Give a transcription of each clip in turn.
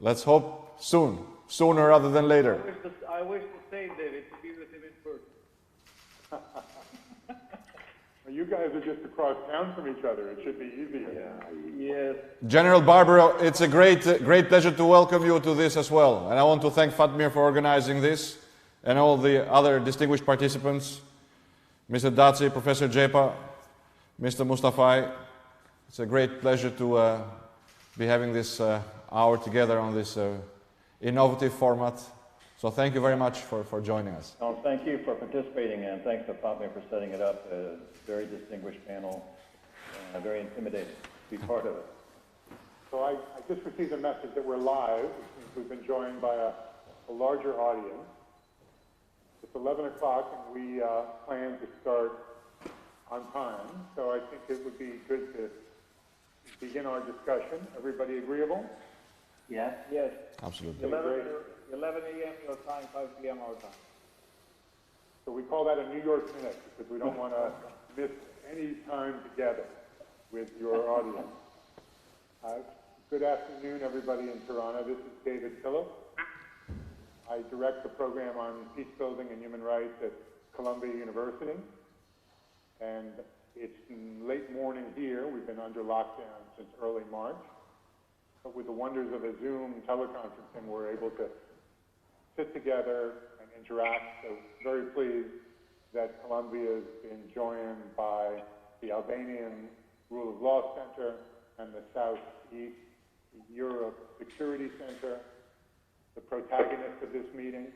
Let's hope soon, sooner rather than later. I wish to stay, David, to be with him in person. You guys are just across town from each other. It should be easier. Yes. General Barbaro, it's a great pleasure to welcome you to this as well. And I want to thank Fatmir for organizing this and all the other distinguished participants, Mr. Daci, Professor Jepa, Mr. Mustafai. It's a great pleasure to be having this hour together on this innovative format. So thank you very much for joining us. Well, thank you for participating, and thanks to Fatmir for setting it up. A very distinguished panel, very intimidating to be part of it. So I just received a message that we're live, which means we've been joined by a larger audience. It's 11 o'clock, and we plan to start on time. So I think it would be good to begin our discussion. Everybody agreeable? Yes. Yes. Absolutely. 11 a.m. your time, 5 p.m. our time. So we call that a New York minute because we don't want to miss any time together with your audience. Good afternoon, everybody in Toronto. This is David Phillips. I direct the program on peace building and human rights at Columbia University. And it's late morning here. We've been under lockdown since early March. But with the wonders of a Zoom teleconferencing, we're able to sit together and interact. So very pleased that Columbia has been joined by the Albanian Rule of Law Center and the Southeast Europe Security Center, the protagonists of this meeting.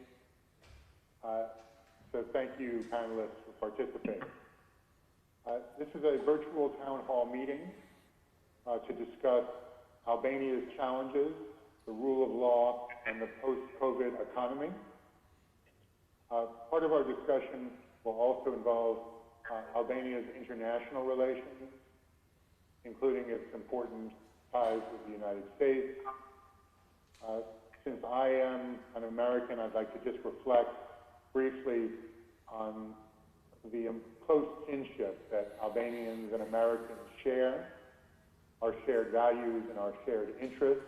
So thank you, panelists, for participating. This is a virtual town hall meeting to discuss Albania's challenges, the rule of law, and the post-COVID economy. Part of our discussion will also involve Albania's international relations, including its important ties with the United States. Since I am an American, I'd like to just reflect briefly on the close kinship that Albanians and Americans share, our shared values and our shared interests.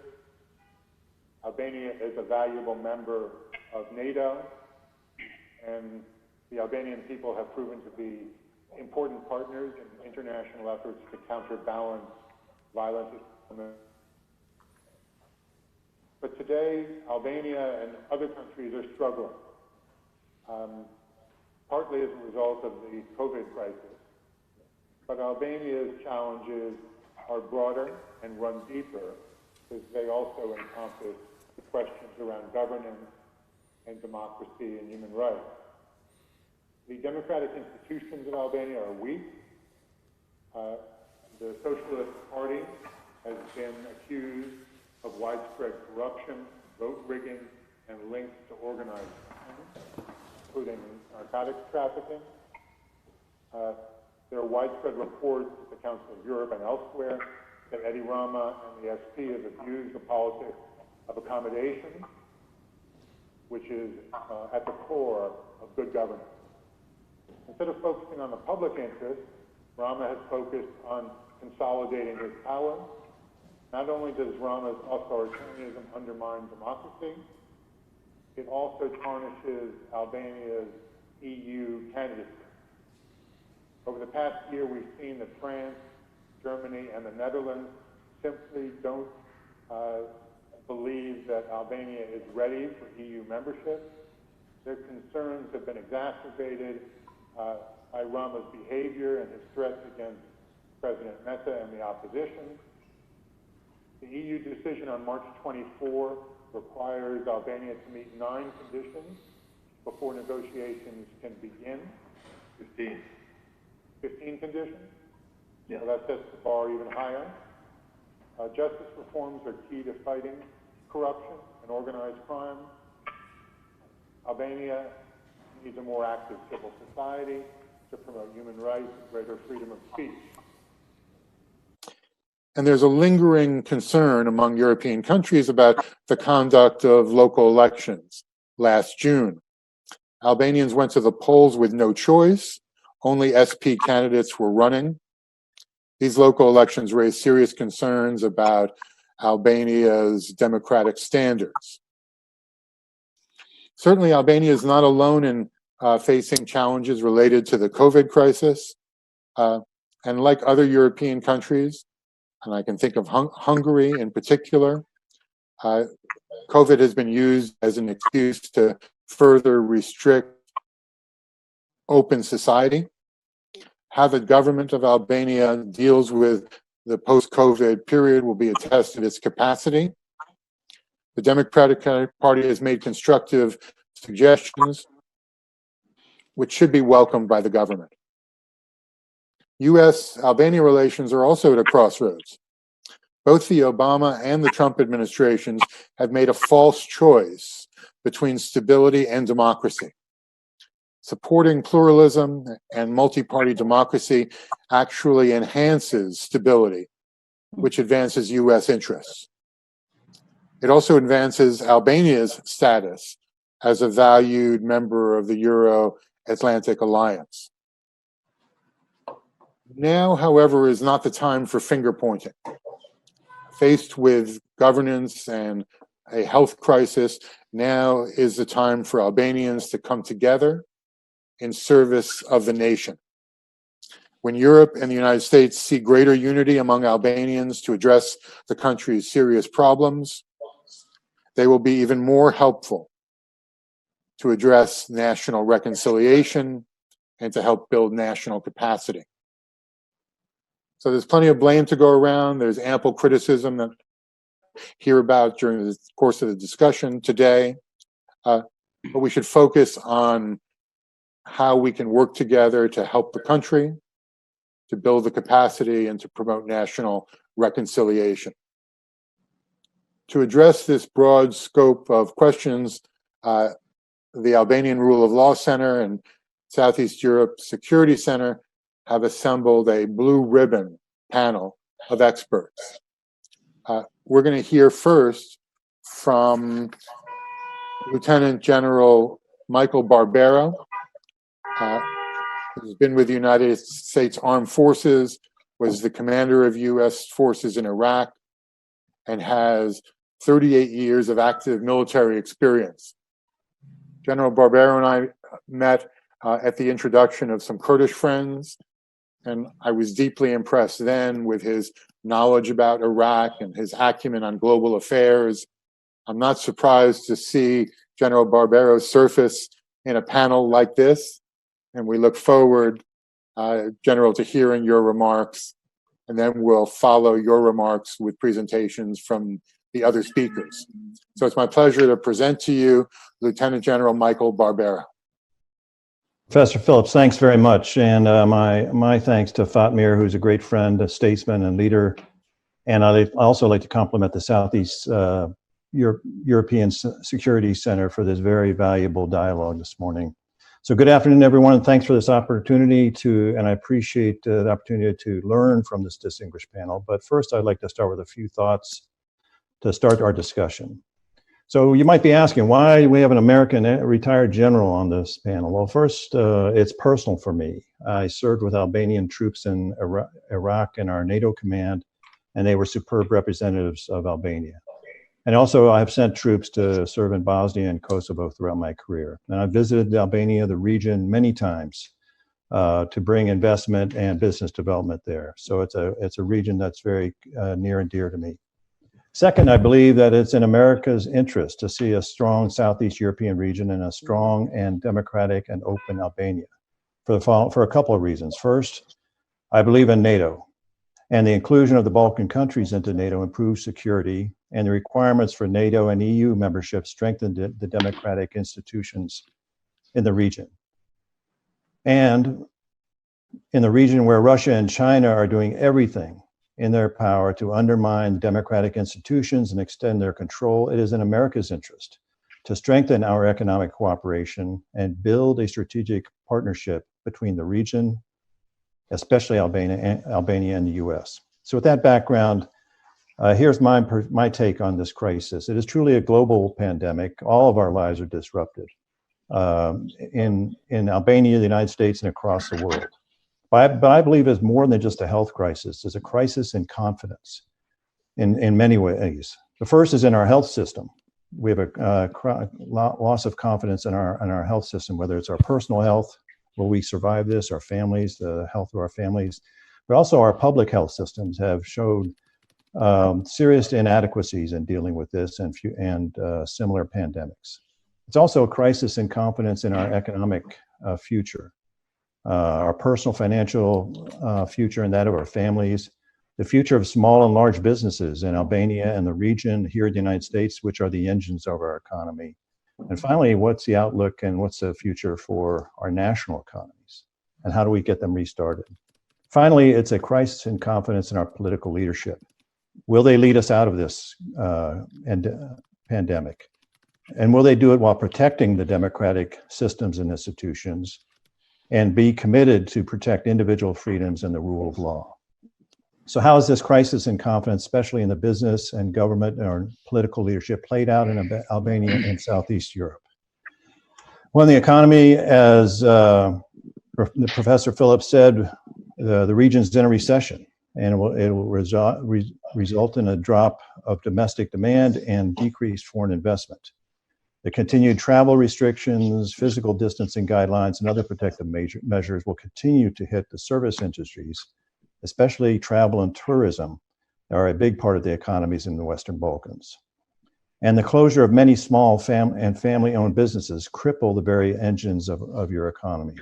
Albania is a valuable member of NATO, and the Albanian people have proven to be important partners in international efforts to counterbalance violence. But today, Albania and other countries are struggling, partly as a result of the COVID crisis. But Albania's challenges are broader and run deeper because they also encompass the questions around governance and democracy and human rights. The democratic institutions of Albania are weak. The Socialist Party has been accused of widespread corruption, vote rigging, and links to organized crime, including narcotics trafficking. There are widespread reports at the Council of Europe and elsewhere that Edi Rama and the SP have abused the politics of accommodation, which is at the core of good governance. Instead of focusing on the public interest, Rama has focused on consolidating his power. Not only does Rama's authoritarianism undermine democracy, it also tarnishes Albania's EU candidacy. Over the past year, we've seen that France, Germany, and the Netherlands simply don't believe that Albania is ready for EU membership. Their concerns have been exacerbated by Rama's behavior and his threats against President Meta and the opposition. The EU decision on March 24 requires Albania to meet 9 conditions before negotiations can begin. 15 conditions? Yeah. So that sets the bar even higher. Justice reforms are key to fighting corruption and organized crime. Albania needs a more active civil society to promote human rights and greater freedom of speech. And there's a lingering concern among European countries about the conduct of local elections last June. Albanians went to the polls with no choice. Only SP candidates were running. These local elections raised serious concerns about Albania's democratic standards. Certainly, Albania is not alone in facing challenges related to the COVID crisis. And like other European countries, and I can think of Hungary in particular, COVID has been used as an excuse to further restrict open society. How the government of Albania deals with the post-COVID period will be a test of its capacity. The Democratic Party has made constructive suggestions which should be welcomed by the government. US-Albania relations are also at a crossroads. Both the Obama and the Trump administrations have made a false choice between stability and democracy. Supporting pluralism and multi-party democracy actually enhances stability, which advances US interests. It also advances Albania's status as a valued member of the Euro-Atlantic Alliance. Now, however, is not the time for finger-pointing. Faced with governance and a health crisis, now is the time for Albanians to come together in service of the nation. When Europe and the United States see greater unity among Albanians to address the country's serious problems, they will be even more helpful to address national reconciliation and to help build national capacity. So there's plenty of blame to go around. There's ample criticism that we hear about during the course of the discussion today. But we should focus on how we can work together to help the country, to build the capacity, and to promote national reconciliation. To address this broad scope of questions, the Albanian Rule of Law Center and Southeast Europe Security Center have assembled a blue ribbon panel of experts. We're going to hear first from Lieutenant General Michael Barbero, who's been with the United States Armed Forces, was the commander of US forces in Iraq, and has 38 years of active military experience. General Barbero and I met at the introduction of some Kurdish friends, and I was deeply impressed then with his knowledge about Iraq and his acumen on global affairs. I'm not surprised to see General Barbero surface in a panel like this, and we look forward, General, to hearing your remarks, and then we'll follow your remarks with presentations from the other speakers. So it's my pleasure to present to you Lieutenant General Michael Barbero. Professor Phillips, thanks very much. And my thanks to Fatmir, who's a great friend, a statesman and leader. And I'd also like to compliment the Southeast European Security Center for this very valuable dialogue this morning. So good afternoon, everyone, and thanks for this opportunity and I appreciate the opportunity to learn from this distinguished panel. But first, I'd like to start with a few thoughts to start our discussion. So you might be asking, why do we have an American retired general on this panel? Well, first, it's personal for me. I served with Albanian troops in Iraq in our NATO command, and they were superb representatives of Albania. And also, I've sent troops to serve in Bosnia and Kosovo throughout my career. And I've visited Albania, the region, many times to bring investment and business development there. So it's a region that's very near and dear to me. Second, I believe that it's in America's interest to see a strong Southeast European region and a strong and democratic and open Albania for a couple of reasons. First, I believe in NATO, and the inclusion of the Balkan countries into NATO improves security, and the requirements for NATO and EU membership strengthen the democratic institutions in the region. And in the region where Russia and China are doing everything in their power to undermine democratic institutions and extend their control, it is in America's interest to strengthen our economic cooperation and build a strategic partnership between the region, especially Albania and the US. So with that background, here's my take on this crisis. It is truly a global pandemic. All of our lives are disrupted in Albania, the United States, and across the world. But I believe it's more than just a health crisis. It's a crisis in confidence. in many ways. The first is in our health system. We have a loss of confidence in our health system, whether it's our personal health, will we survive this, our families, the health of our families, but also our public health systems have showed serious inadequacies in dealing with this and similar pandemics. It's also a crisis in confidence in our economic future, our personal financial future and that of our families, the future of small and large businesses in Albania and the region here in the United States, which are the engines of our economy. And finally, what's the outlook and what's the future for our national economies? And how do we get them restarted? Finally, it's a crisis in confidence in our political leadership. Will they lead us out of this pandemic? And will they do it while protecting the democratic systems and institutions and be committed to protect individual freedoms and the rule of law? So how is this crisis in confidence, especially in the business and government or political leadership, played out in Albania and Southeast Europe? Well, in the economy, as Professor Phillips said, the region's in a recession, and it will result in a drop of domestic demand and decreased foreign investment. The continued travel restrictions, physical distancing guidelines, and other protective measures will continue to hit the service industries, especially travel and tourism, are a big part of the economies in the Western Balkans. And the closure of many small family-owned businesses cripple the very engines of your economy.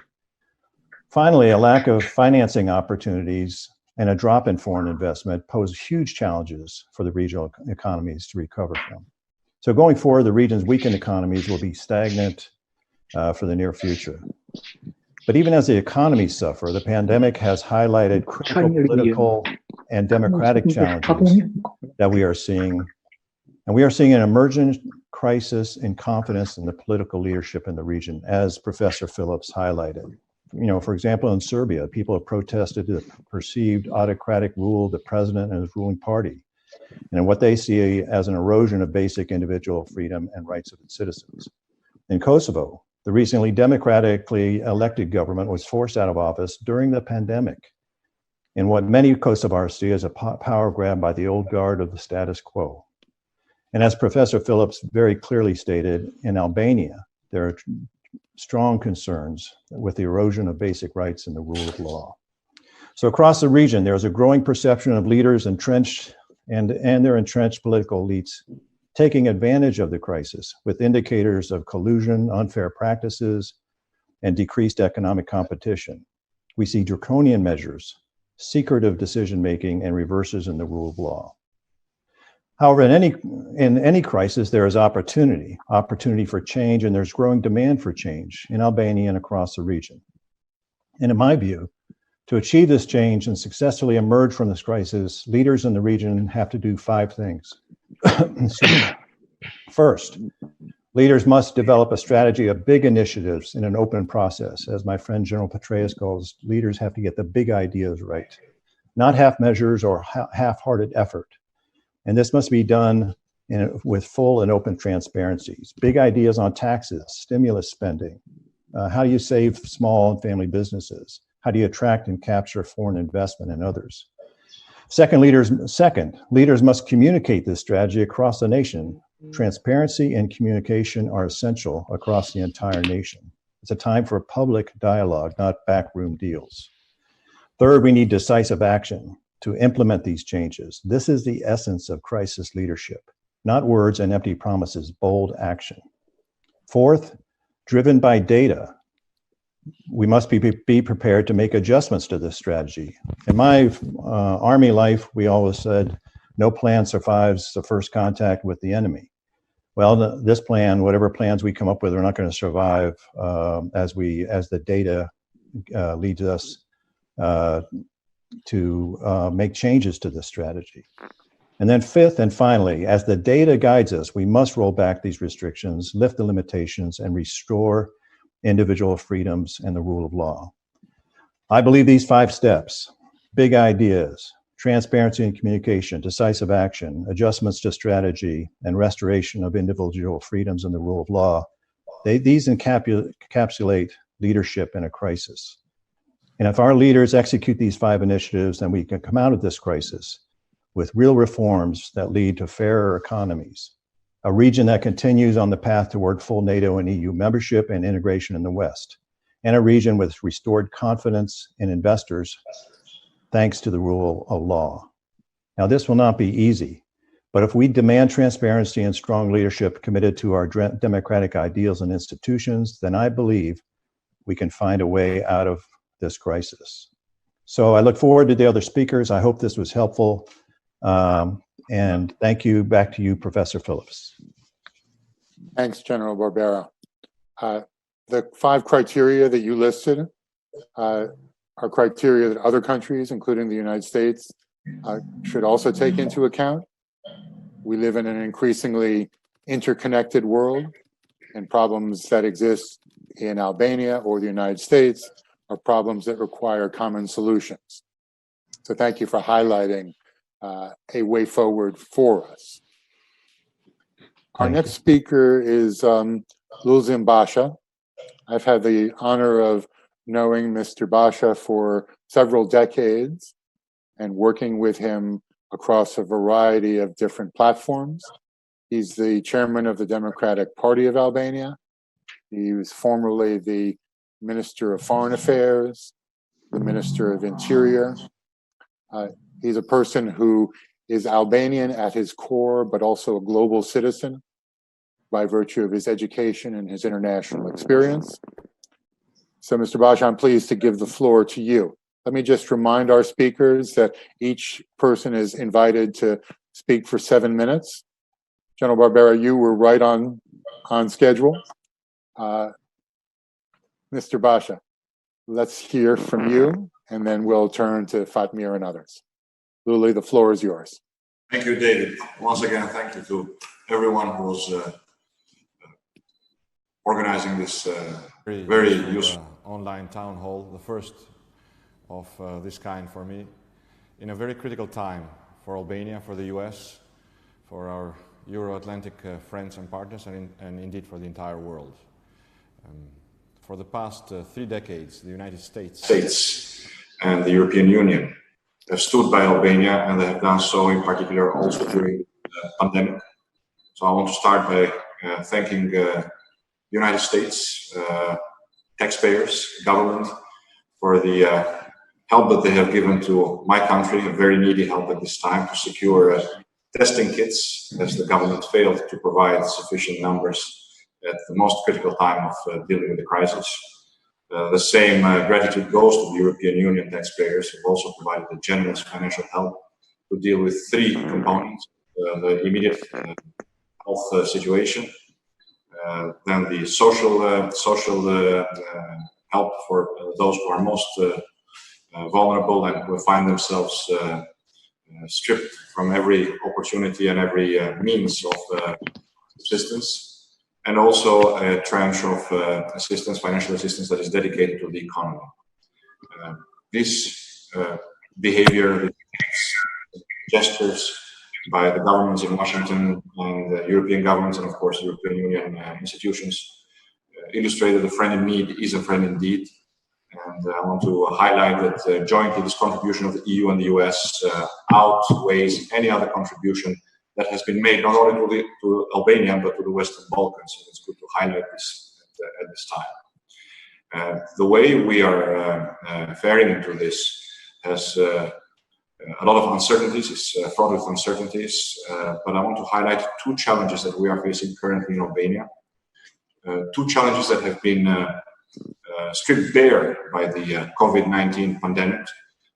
Finally, a lack of financing opportunities and a drop in foreign investment pose huge challenges for the regional economies to recover from. So going forward, the region's weakened economies will be stagnant for the near future. But even as the economies suffer, the pandemic has highlighted critical political and democratic challenges that we are seeing. And we are seeing an emergent crisis in confidence in the political leadership in the region, as Professor Phillips highlighted. You know, for example, in Serbia, people have protested the perceived autocratic rule of the president and his ruling party, and what they see as an erosion of basic individual freedom and rights of its citizens. In Kosovo, the recently democratically elected government was forced out of office during the pandemic in what many Kosovars see as a power grab by the old guard of the status quo. And as Professor Phillips very clearly stated, in Albania, there are strong concerns with the erosion of basic rights and the rule of law. So across the region, there is a growing perception of leaders entrenched and their entrenched political elites taking advantage of the crisis with indicators of collusion, unfair practices, and decreased economic competition. We see draconian measures, secretive decision-making, and reverses in the rule of law. However, in any crisis, there is opportunity for change, and there's growing demand for change in Albania and across the region. And in my view, to achieve this change and successfully emerge from this crisis, leaders in the region have to do 5 things. First, leaders must develop a strategy of big initiatives in an open process. As my friend General Petraeus calls, leaders have to get the big ideas right, not half measures or half-hearted effort. And this must be done with full and open transparencies. Big ideas on taxes, stimulus spending. How do you save small and family businesses? How do you attract and capture foreign investment and others? Second, leaders must communicate this strategy across the nation. Transparency and communication are essential across the entire nation. It's a time for public dialogue, not backroom deals. Third, we need decisive action to implement these changes. This is the essence of crisis leadership, not words and empty promises, bold action. Fourth, driven by data, we must be prepared to make adjustments to this strategy. In my Army life, we always said, no plan survives the first contact with the enemy. Well, this plan, whatever plans we come up with, are not going to survive as the data leads us to make changes to this strategy. And then fifth and finally, as the data guides us, we must roll back these restrictions, lift the limitations, and restore individual freedoms and the rule of law. I believe these 5 steps, big ideas, transparency and communication, decisive action, adjustments to strategy, and restoration of individual freedoms and the rule of law, these encapsulate leadership in a crisis. And if our leaders execute these 5 initiatives, then we can come out of this crisis with real reforms that lead to fairer economies, a region that continues on the path toward full NATO and EU membership and integration in the West, and a region with restored confidence in investors thanks to the rule of law. Now, this will not be easy, but if we demand transparency and strong leadership committed to our democratic ideals and institutions, then I believe we can find a way out of this crisis. So I look forward to the other speakers. I hope this was helpful. And thank you. Back to you, Professor Phillips. Thanks, General Barbera. The 5 criteria that you listed are criteria that other countries, including the United States, should also take into account. We live in an increasingly interconnected world, and problems that exist in Albania or the United States are problems that require common solutions. So thank you for highlighting a way forward for us. Our next speaker is Lulzim Basha. I've had the honor of knowing Mr. Basha for several decades and working with him across a variety of different platforms. He's the chairman of the Democratic Party of Albania. He was formerly the Minister of Foreign Affairs, the Minister of Interior. He's a person who is Albanian at his core, but also a global citizen by virtue of his education and his international experience. So, Mr. Basha, I'm pleased to give the floor to you. Let me just remind our speakers that each person is invited to speak for 7 minutes. General Barbera, you were right on schedule. Mr. Basha, let's hear from you, and then we'll turn to Fatmir and others. Luli, the floor is yours. Thank you, David. Once again, thank you to everyone who's organizing this very useful online town hall, the first of this kind for me, in a very critical time for Albania, for the US, for our Euro-Atlantic friends and partners, and indeed for the entire world. For the past 3 decades, the United States and the European Union have stood by Albania, and they have done so in particular also during the pandemic. So I want to start by thanking the United States taxpayers, government, for the help that they have given to my country, a very needy help at this time, to secure testing kits, as the government failed to provide sufficient numbers at the most critical time of dealing with the crisis. The same gratitude goes to the European Union taxpayers, who also provided a generous financial help to deal with 3 components: the immediate health situation, then the social help for those who are most vulnerable and who find themselves stripped from every opportunity and every means of subsistence, and also a tranche of assistance, financial assistance, that is dedicated to the economy. This behavior, gestures by the governments in Washington and the European governments, and of course European Union institutions, illustrated a friend in need is a friend indeed. And I want to highlight that jointly this contribution of the EU and the US outweighs any other contribution that has been made, not only to Albania, but to the Western Balkans. So it's good to highlight this at this time. The way we are faring into this has a lot of uncertainties, it's fraught with uncertainties, but I want to highlight 2 challenges that we are facing currently in Albania. 2 challenges that have been stripped bare by the COVID-19 pandemic,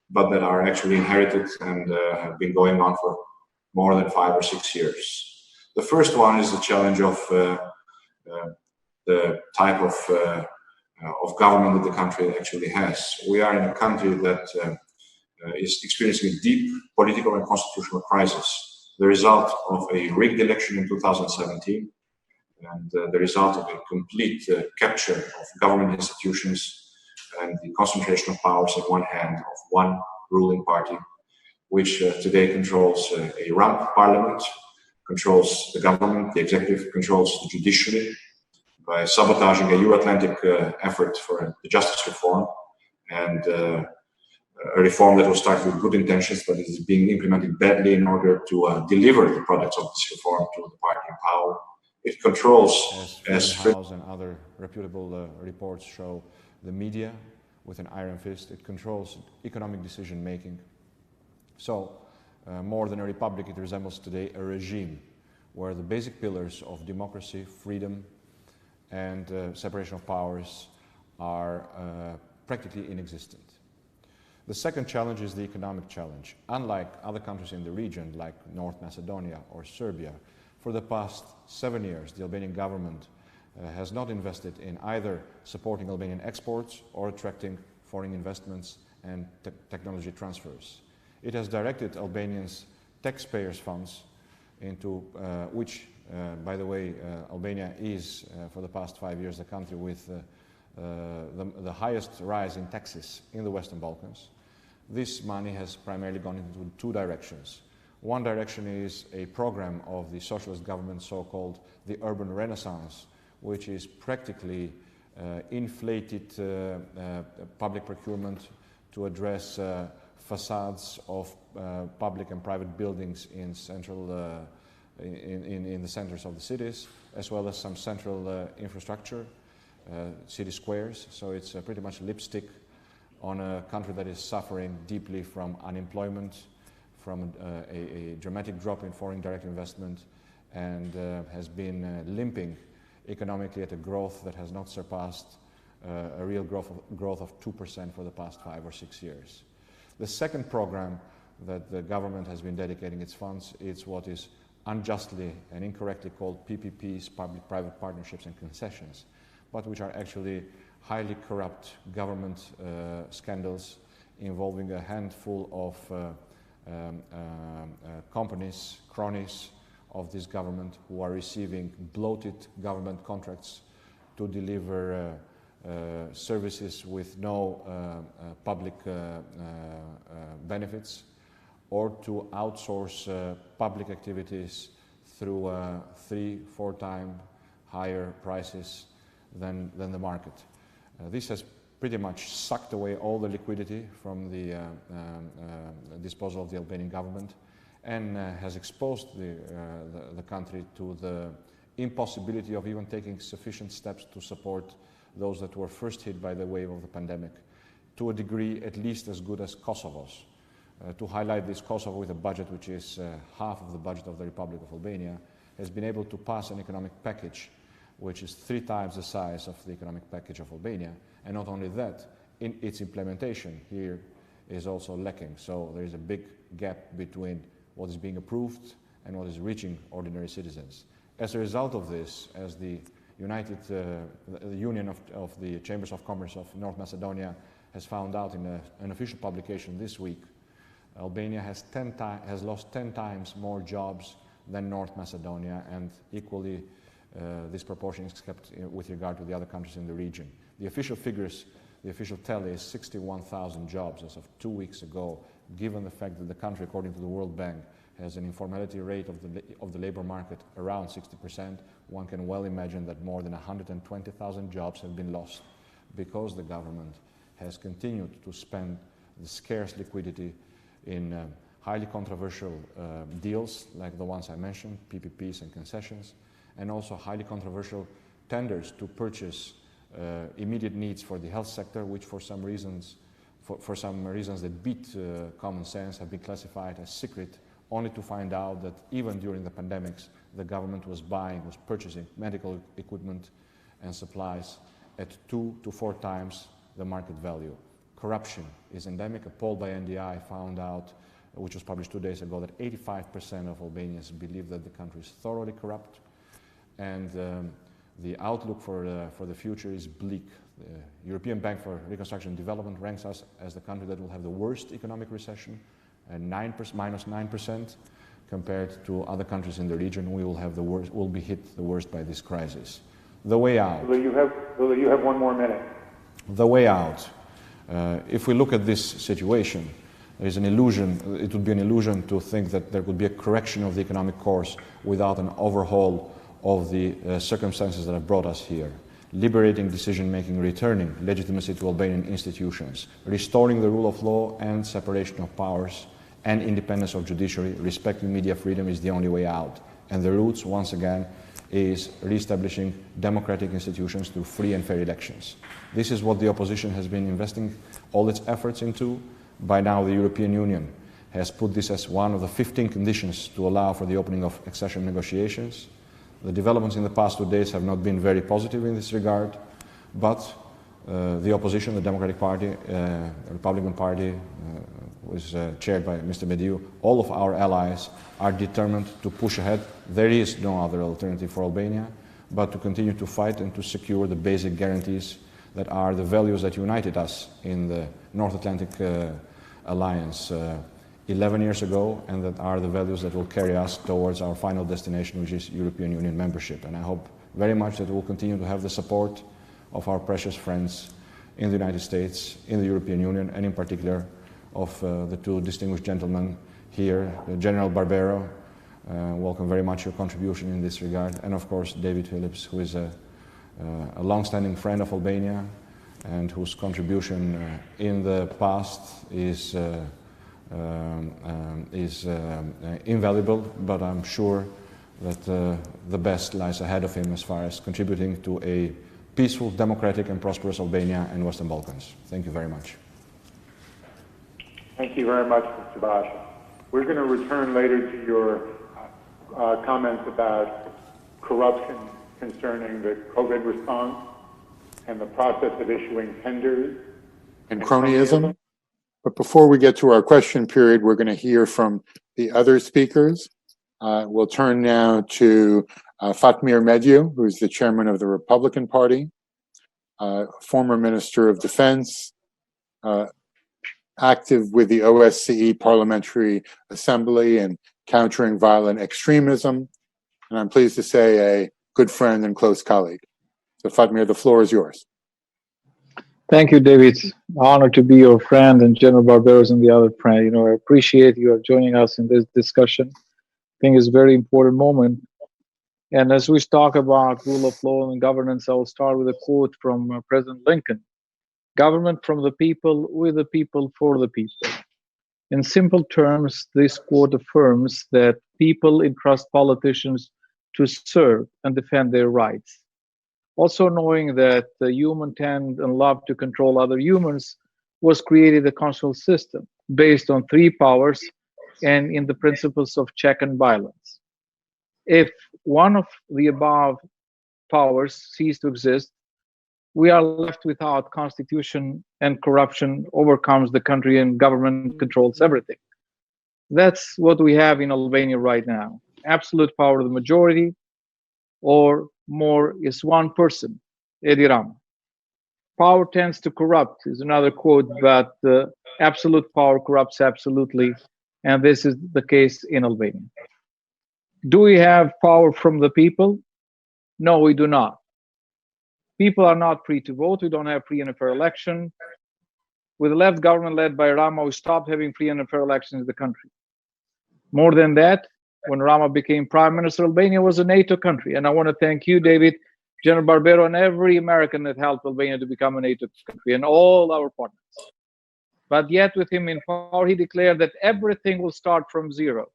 but that are actually inherited and have been going on for more than 5 or 6 years. The first one is the challenge of the type of government that the country actually has. We are in a country that is experiencing a deep political and constitutional crisis, the result of a rigged election in 2017, and the result of a complete capture of government institutions and the concentration of powers in one hand of one ruling party, which today controls a rump parliament, controls the government, the executive controls the judiciary by sabotaging a Euro-Atlantic effort for the justice reform, and a reform that was started with good intentions, but it is being implemented badly in order to deliver the products of this reform to the party in power. It controls, as Freedom House and other reputable reports show, the media with an iron fist. It controls economic decision making. So, more than a republic, it resembles today a regime where the basic pillars of democracy, freedom, and separation of powers are practically inexistent. The second challenge is the economic challenge. Unlike other countries in the region, like North Macedonia or Serbia, for the past 7 years, the Albanian government has not invested in either supporting Albanian exports or attracting foreign investments and technology transfers. It has directed Albanians' taxpayers' funds into which, by the way, Albania is, for the past 5 years, the country with the highest rise in taxes in the Western Balkans. This money has primarily gone into two directions. One direction is a program of the socialist government, so-called the Urban Renaissance, which is practically inflated public procurement to address facades of public and private buildings in central in the centers of the cities, as well as some central infrastructure, city squares. So it's pretty much lipstick on a country that is suffering deeply from unemployment, from a dramatic drop in foreign direct investment, and has been limping economically at a growth that has not surpassed a real growth of 2% for the past 5 or 6 years. The second program that the government has been dedicating its funds is what is unjustly and incorrectly called PPPs, public-private partnerships and concessions, but which are actually highly corrupt government scandals involving a handful of companies, cronies of this government, who are receiving bloated government contracts to deliver services with no public benefits, or to outsource public activities through 3-4 times higher prices than the market. This has pretty much sucked away all the liquidity from the disposal of the Albanian government, and has exposed the country to the impossibility of even taking sufficient steps to support those that were first hit by the wave of the pandemic, to a degree at least as good as Kosovo's. To highlight this, Kosovo, with a budget which is half of the budget of the Republic of Albania, has been able to pass an economic package which is 3 times the size of the economic package of Albania. And not only that, in its implementation here is also lacking. So there is a big gap between what is being approved and what is reaching ordinary citizens. As a result of this, as the the Union of the Chambers of Commerce of North Macedonia has found out in an official publication this week, Albania has lost 10 times more jobs than North Macedonia, and equally this proportion is kept with regard to the other countries in the region. The official figures, the official tally is 61,000 jobs as of 2 weeks ago, given the fact that the country, according to the World Bank, has an informality rate of the labor market around 60%. One can well imagine that more than 120,000 jobs have been lost because the government has continued to spend the scarce liquidity in highly controversial deals like the ones I mentioned, PPPs and concessions, and also highly controversial tenders to purchase immediate needs for the health sector, which for some reasons that beat common sense have been classified as secret, only to find out that even during the pandemics, the government was purchasing medical equipment and supplies at 2 to 4 times the market value. Corruption is endemic. A poll by NDI found out, which was published 2 days ago, that 85% of Albanians believe that the country is thoroughly corrupt, and the outlook for the future is bleak. The European Bank for Reconstruction and Development ranks us as the country that will have the worst economic recession, and minus 9%, compared to other countries in the region. We will have the worst. Will be hit the worst by this crisis. The way out. Lula, you have 1 more minute. The way out. If we look at this situation, there is an illusion. It would be an illusion to think that there could be a correction of the economic course without an overhaul of the circumstances that have brought us here. liberating decision-making, returning legitimacy to Albanian institutions, restoring the rule of law and separation of powers and independence of judiciary, respecting media freedom is the only way out. And the roots, once again, is re-establishing democratic institutions through free and fair elections. This is what the opposition has been investing all its efforts into. By now, the European Union has put this as one of the 15 conditions to allow for the opening of accession negotiations. The developments in the past 2 days have not been very positive in this regard, but the opposition, the Democratic Party, the Republican Party, was chaired by Mr. Mediu, all of our allies are determined to push ahead. There is no other alternative for Albania, but to continue to fight and to secure the basic guarantees that are the values that united us in the North Atlantic Alliance 11 years ago, and that are the values that will carry us towards our final destination, which is European Union membership. And I hope very much that we'll continue to have the support of our precious friends in the United States, in the European Union, and in particular of the two distinguished gentlemen here, General Barbero. Welcome very much your contribution in this regard, and of course David Phillips, who is a long-standing friend of Albania and whose contribution in the past is invaluable, but I'm sure that the best lies ahead of him as far as contributing to a peaceful, democratic and prosperous Albania and Western Balkans. Thank you very much. Thank you very much, Mr. Basha. We're going to return later to your comments about corruption concerning the COVID response and the process of issuing tenders. And cronyism. But before we get to our question period, we're going to hear from the other speakers. We'll turn now to Fatmir Mediu, who is the chairman of the Republican Party, former Minister of Defense, active with the OSCE Parliamentary Assembly and countering violent extremism, and I'm pleased to say a good friend and close colleague. So Fatmir, the floor is yours. Thank you, David. Honor to be your friend and General Barberos and the other friend. I appreciate you joining us in this discussion. I think it's a very important moment. And as we talk about rule of law and governance, I will start with a quote from President Lincoln. Government from the people, with the people, for the people. In simple terms, this quote affirms that people entrust politicians to serve and defend their rights. Also knowing that the human tend and love to control other humans, was created a constitutional system based on 3 powers and in the principles of check and balance. If one of the above powers cease to exist, we are left without constitution, and corruption overcomes the country and government controls everything. That's what we have in Albania right now. Absolute power of the majority, or more is one person, Edi Rama. Power tends to corrupt is another quote, but absolute power corrupts absolutely, and this is the case in Albania. Do we have power from the people? No, we do not. People are not free to vote. We don't have free and fair election. With the left government led by Rama, we stopped having free and fair elections in the country. More than that, when Rama became prime minister, Albania was a NATO country. And I want to thank you, David, General Barbero, and every American that helped Albania to become a NATO country, and all our partners. But yet with him in power, he declared that everything will start from zero.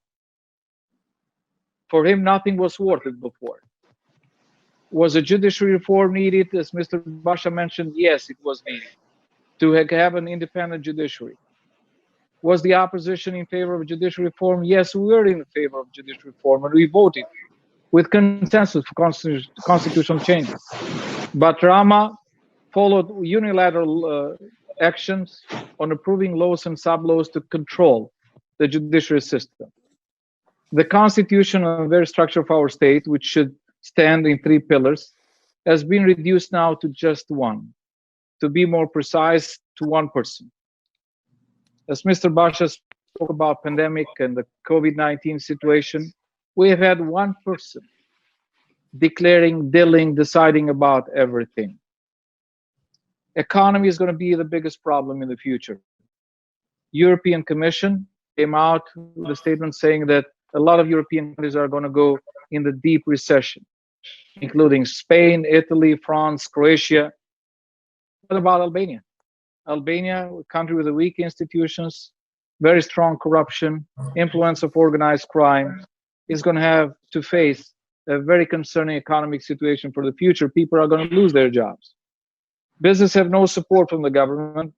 For him, nothing was worth it before. Was a judiciary reform needed? As Mr. Basha mentioned, yes, it was needed to have an independent judiciary. Was the opposition in favor of judicial reform? Yes, we were in favor of judicial reform, and we voted with consensus for constitutional changes. But Rama followed unilateral actions on approving laws and sub-laws to control the judiciary system. The constitution and very structure of our state, which should stand in 3 pillars, has been reduced now to just 1. To be more precise, to 1 person. As Mr. Basha spoke about pandemic and the COVID-19 situation, we have had 1 person declaring, deciding about everything. Economy is going to be the biggest problem in the future. European Commission came out with a statement saying that a lot of European countries are going to go in the deep recession. including Spain, Italy, France, Croatia. What about Albania? Albania, a country with weak institutions, very strong corruption, influence of organized crime, is going to have to face a very concerning economic situation for the future. People are going to lose their jobs. Businesses have no support from the government,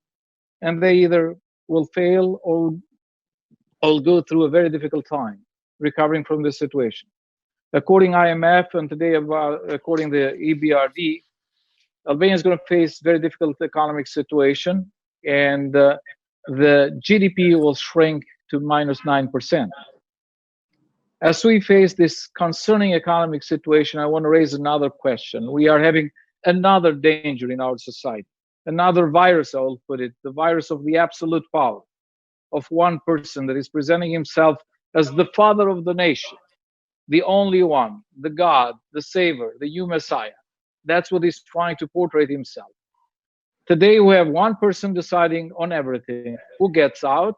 and they either will fail or go through a very difficult time recovering from this situation. According IMF and today according the EBRD, Albania is going to face very difficult economic situation, and the GDP will shrink to -9%. As we face this concerning economic situation, I want to raise another question. We are having another danger in our society, another virus, I will put it, the virus of the absolute power of one person that is presenting himself as the father of the nation, the only one, the God, the Savior, the new Messiah. That's what he's trying to portray himself. Today, we have one person deciding on everything. Who gets out?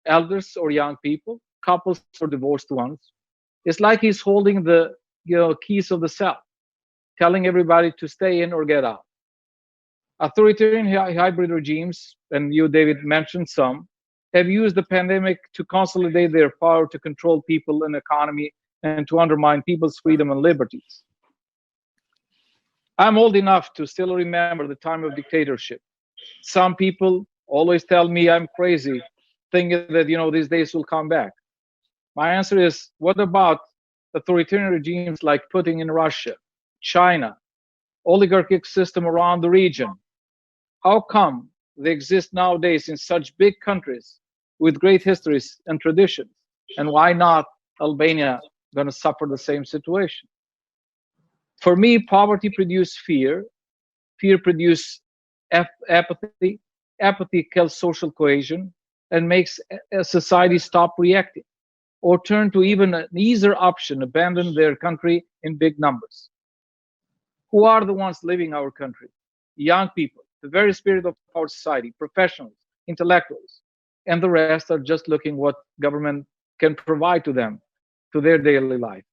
Elders or young people, couples or divorced ones. It's like he's holding the keys of the cell, telling everybody to stay in or get out. Authoritarian hybrid regimes, and you, David, mentioned some, have used the pandemic to consolidate their power to control people and economy and to undermine people's freedom and liberties. I'm old enough to still remember the time of dictatorship. Some people always tell me I'm crazy, thinking that these days will come back. My answer is, what about authoritarian regimes like Putin in Russia, China, oligarchic system around the region? How come they exist nowadays in such big countries with great histories and traditions? And why not Albania going to suffer the same situation? For me, poverty produces fear. Fear produces apathy. Apathy kills social cohesion and makes a society stop reacting or turn to even an easier option, abandon their country in big numbers. Who are the ones living our country? Young people, the very spirit of our society, professionals, intellectuals, and the rest are just looking what government can provide to them, to their daily life.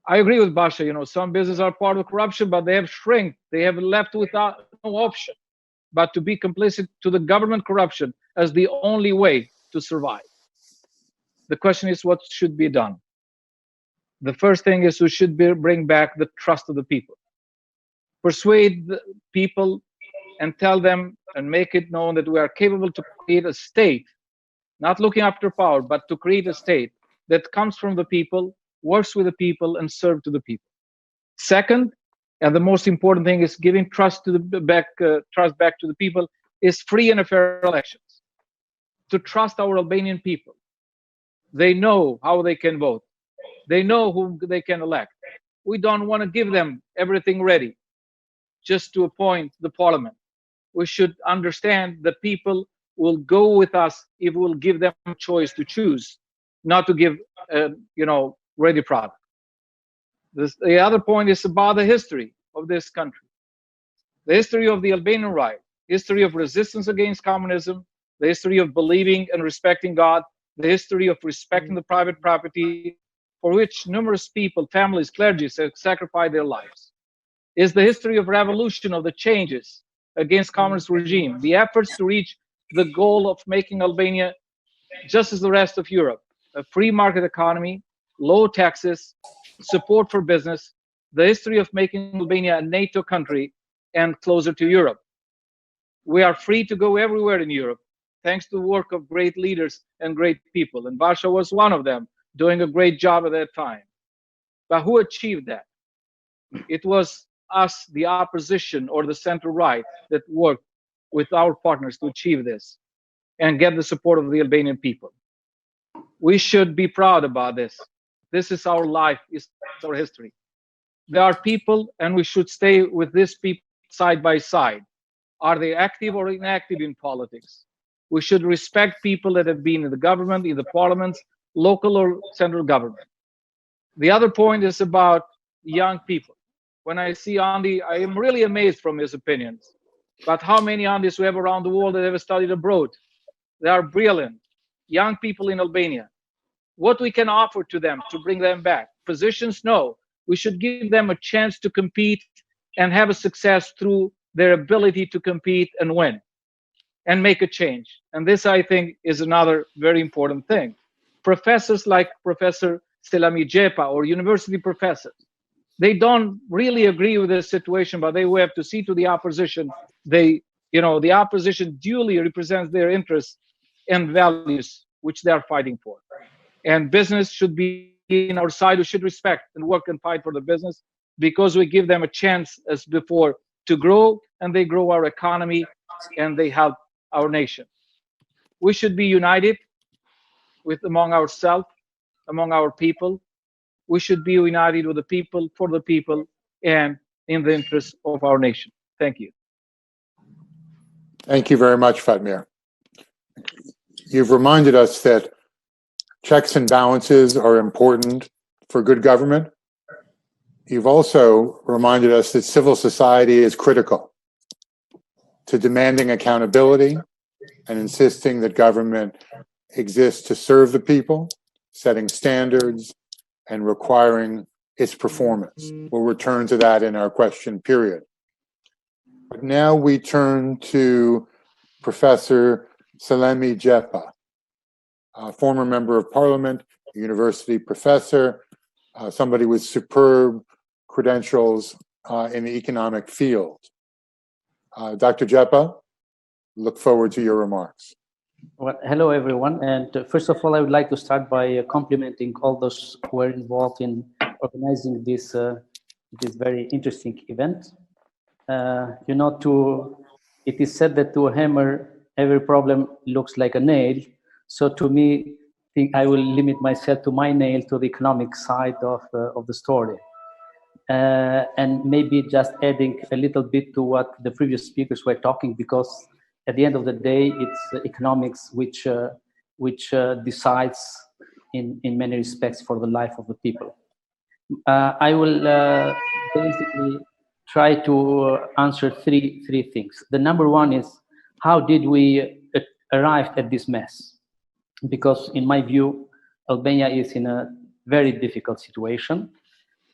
I agree with Basha, some businesses are part of corruption, but they have shrunk. They have left without no option but to be complicit to the government corruption as the only way to survive. The question is, what should be done? The first thing is we should bring back the trust of the people. Persuade the people and tell them and make it known that we are capable to create a state, not looking after power, but to create a state that comes from the people, works with the people, and serves to the people. Second, and the most important thing is giving trust back to the people, is free and fair elections. To trust our Albanian people. They know how they can vote. They know who they can elect. We don't want to give them everything ready just to appoint the parliament. We should understand that people will go with us if we'll give them a choice to choose, not to give ready product. The other point is about the history of this country. The history of the Albanian right, history of resistance against communism, the history of believing and respecting God, the history of respecting the private property, for which numerous people, families, clergy have sacrificed their lives. Is the history of revolution, of the changes against communist regime, the efforts to reach the goal of making Albania, just as the rest of Europe, a free market economy, low taxes, support for business, the history of making Albania a NATO country and closer to Europe. We are free to go everywhere in Europe, thanks to the work of great leaders and great people. And Basha was one of them, doing a great job at that time. But who achieved that? It was us, the opposition or the center right, that worked with our partners to achieve this and get the support of the Albanian people. We should be proud about this. This is our life, it's our history. There are people, and we should stay with these people side by side. Are they active or inactive in politics? We should respect people that have been in the government, in the parliaments, local or central government. The other point is about young people. When I see Andy, I am really amazed from his opinions. But how many Andys we have around the world that have studied abroad? They are brilliant, young people in Albania. What we can offer to them to bring them back? Positions, no. We should give them a chance to compete and have a success through their ability to compete and win and make a change. And this, I think, is another very important thing. Professors like Professor Selami Jepa or university professors, they don't really agree with this situation, but they will have to see to the opposition. The opposition duly represents their interests and values, which they are fighting for. And business should be in our side. We should respect and work and fight for the business because we give them a chance as before to grow, and they grow our economy and they help our nation. We should be united among ourselves, among our people. We should be united with the people, for the people, and in the interest of our nation. Thank you. Thank you very much, Fatmir. You've reminded us that checks and balances are important for good government. You've also reminded us that civil society is critical to demanding accountability and insisting that government exists to serve the people, setting standards and requiring its performance. We'll return to that in our question period. But now we turn to Professor Selami Jepa, a former member of parliament, a university professor, somebody with superb credentials in the economic field. Dr. Jepa, look forward to your remarks. Well, hello, everyone. And first of all, I would like to start by complimenting all those who were involved in organizing this very interesting event. It is said that to a hammer, every problem looks like a nail. So to me, I will limit myself to my nail, to the economic side of the story. And maybe just adding a little bit to what the previous speakers were talking, because at the end of the day, it's economics which decides in many respects for the life of the people. I will basically try to answer three things. The number one is, how did we arrive at this mess? Because in my view, Albania is in a very difficult situation.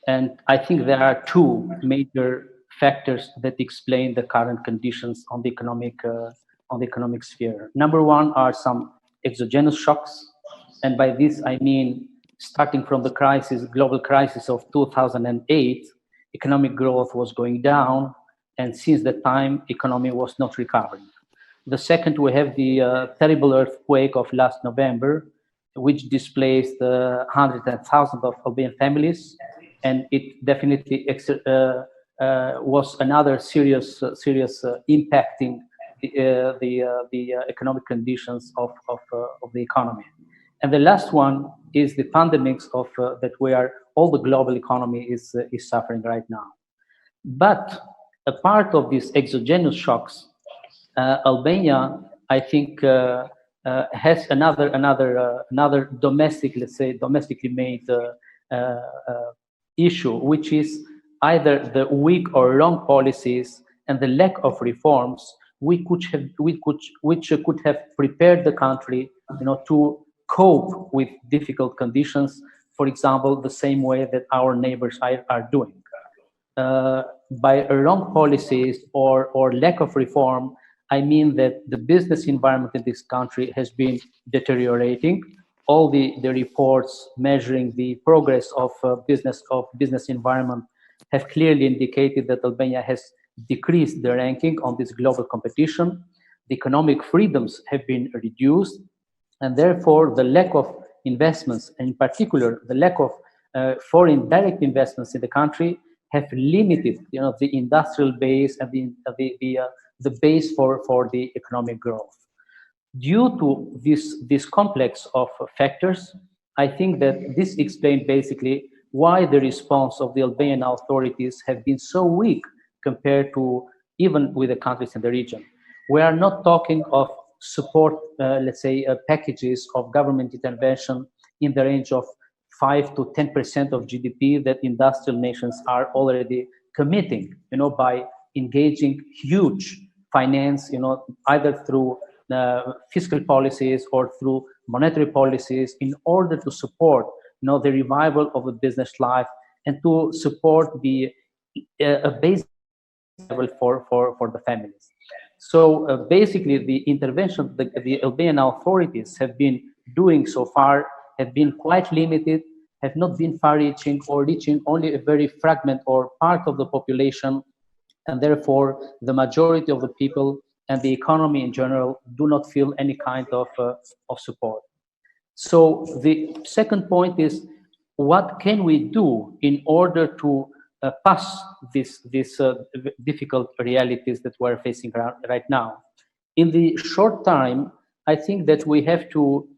And I think there are two major factors that explain the current conditions on the economic sphere. Number one are some exogenous shocks. And by this, I mean, starting from the global crisis of 2008, economic growth was going down. And since that time, economy was not recovering. The second, we have the terrible earthquake of last November, which displaced hundreds and thousands of Albanian families. And it definitely was another serious impacting the economic conditions of the economy. And the last one is the pandemics that all the global economy is suffering right now. But a part of these exogenous shocks, Albania, I think, has another domestically made issue, which is either the weak or wrong policies and the lack of reforms which could have prepared the country, to cope with difficult conditions. For example, the same way that our neighbors are doing. By wrong policies or lack of reform, I mean that the business environment in this country has been deteriorating. All the reports measuring the progress of business environment have clearly indicated that Albania has decreased the ranking on this global competition. The economic freedoms have been reduced, and therefore the lack of investments, and in particular the lack of foreign direct investments in the country, have limited, the industrial base and the base for the economic growth. Due to this complex of factors, I think that this explains basically why the response of the Albanian authorities have been so weak compared to even with the countries in the region. We are not talking of support, packages of government intervention in the range of 5 to 10% of GDP that industrial nations are already committing, by engaging huge finance, either through fiscal policies or through monetary policies in order to support, the revival of the business life and to support the a basic level for the families. So basically, the intervention the Albanian authorities have been doing so far have been quite limited, have not been far-reaching, or reaching only a very fragment or part of the population, and therefore the majority of the people and the economy in general do not feel any kind of support. So the second point is, what can we do in order to pass these difficult realities that we're facing right now? In the short time, I think that we have to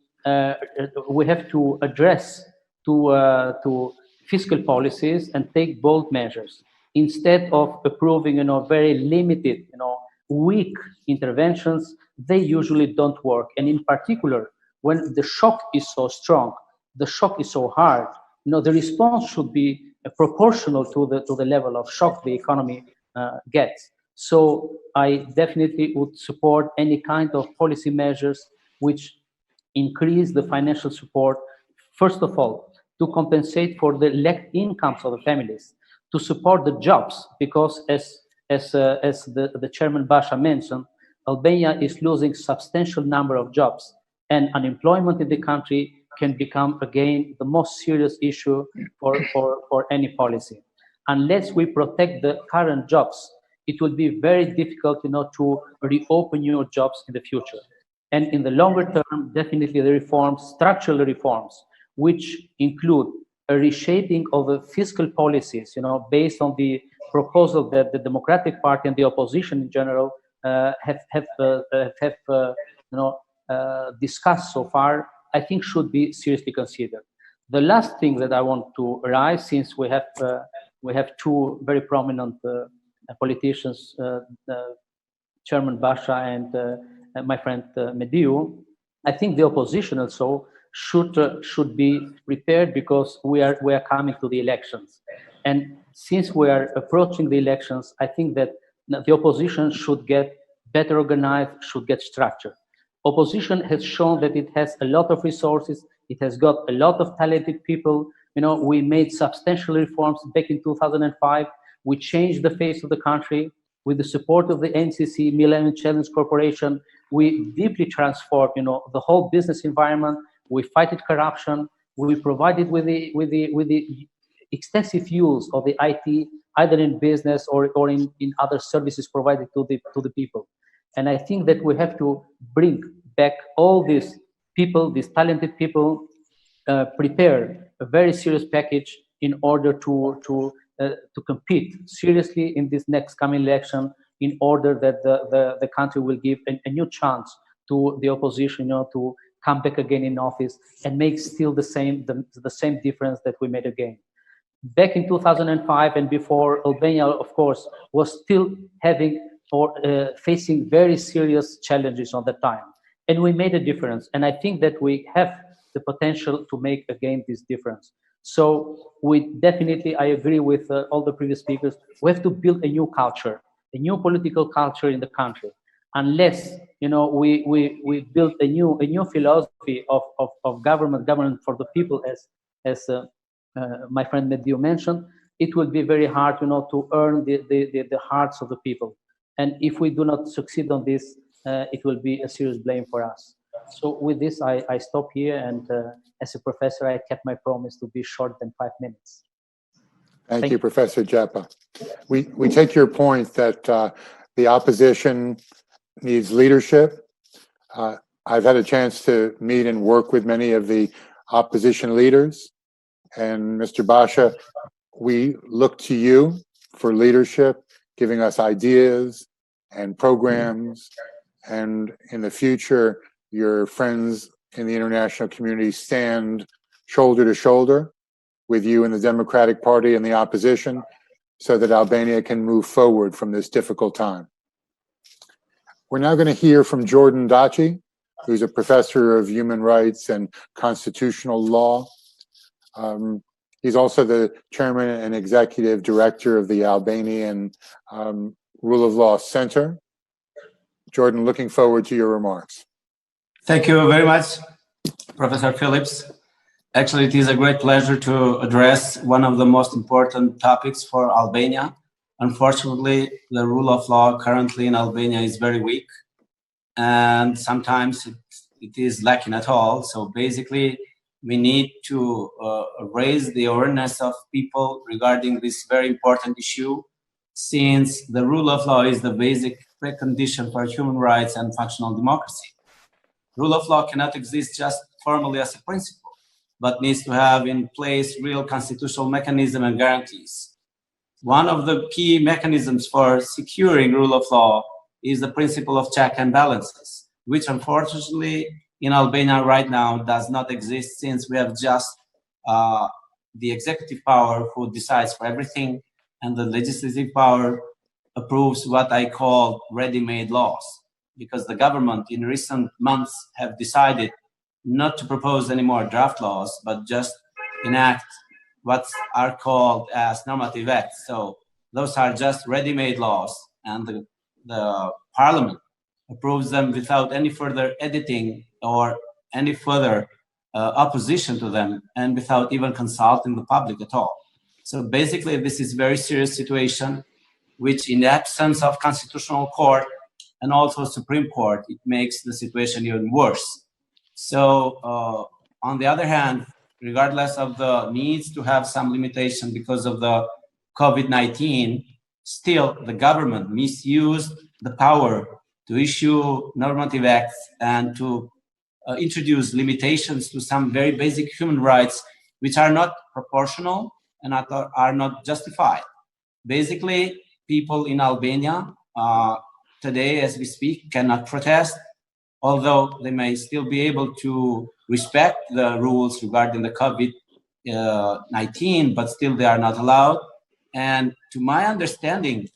address to fiscal policies and take bold measures instead of approving, very limited, weak interventions. They usually don't work, and in particular, when the shock is so strong, the shock is so hard, the response should be proportional to the level of shock the economy gets. So I definitely would support any kind of policy measures which increase the financial support, first of all, to compensate for the lacked incomes of the families, to support the jobs, because as the Chairman Basha mentioned, Albania is losing substantial number of jobs, and unemployment in the country can become again the most serious issue for any policy. Unless we protect the current jobs, it will be very difficult, to reopen new jobs in the future. And in the longer term, definitely the reforms, structural reforms, which include a reshaping of the fiscal policies, based on the proposal that the Democratic Party and the opposition in general have discussed so far, I think should be seriously considered. The last thing that I want to raise, since we have two very prominent politicians, Chairman Basha and my friend Mediu, I think the opposition also should be prepared, because we are coming to the elections, and since we are approaching the elections, I think that the opposition should get better organized, should get structured. Opposition has shown that it has a lot of resources, it has got a lot of talented people. We made substantial reforms back in 2005. We changed the face of the country with the support of the NCC, Millennium Challenge Corporation. We deeply transformed, the whole business environment. We fighted corruption. We provided with the extensive use of the IT, either in business or in other services provided to the people. And I think that we have to bring back all these people, these talented people, prepare a very serious package in order to compete seriously in this next coming election, in order that the country will give a new chance to the opposition, to come back again in office and make still the same difference that we made again. Back in 2005 and before, Albania, of course, was still having or facing very serious challenges on that time. And we made a difference. And I think that we have the potential to make again this difference. So we definitely, I agree with all the previous speakers, we have to build a new culture, a new political culture in the country. Unless, we build a new philosophy of government for the people, as my friend Mediu mentioned, it will be very hard, to earn the hearts of the people. And if we do not succeed on this, it will be a serious blame for us. So with this, I stop here, and as a professor, I kept my promise to be short than 5 minutes. Thank you, Professor Jepa. We take your point that the opposition needs leadership. I've had a chance to meet and work with many of the opposition leaders. And Mr. Basha, we look to you for leadership, giving us ideas and programs. And in the future, your friends in the international community stand shoulder to shoulder with you in the Democratic Party and the opposition, so that Albania can move forward from this difficult time. We're now going to hear from Jordan Daci, who's a professor of human rights and constitutional law. He's also the chairman and executive director of the Albanian Rule of Law Center. Jordan, looking forward to your remarks. Thank you very much, Professor Phillips. Actually, it is a great pleasure to address one of the most important topics for Albania. Unfortunately, the rule of law currently in Albania is very weak, and sometimes it is lacking at all. So basically, we need to raise the awareness of people regarding this very important issue, since the rule of law is the basic precondition for human rights and functional democracy. Rule of law cannot exist just formally as a principle, but needs to have in place real constitutional mechanism and guarantees. One of the key mechanisms for securing rule of law is the principle of check and balances, which unfortunately in Albania right now does not exist, since we have just the executive power who decides for everything, and the legislative power approves what I call ready-made laws, because the government in recent months have decided not to propose any more draft laws, but just enact what are called as normative acts. So those are just ready-made laws, and the parliament approves them without any further editing or any further opposition to them, and without even consulting the public at all. So basically, this is a very serious situation, which in the absence of constitutional court and also Supreme Court, it makes the situation even worse. So on the other hand, regardless of the needs to have some limitation because of the COVID-19, still the government misused the power to issue normative acts and to introduce limitations to some very basic human rights, which are not proportional and are not justified. Basically, people in Albania today, as we speak, cannot protest, although they may still be able to respect the rules regarding the COVID-19, but still they are not allowed. And to my understanding,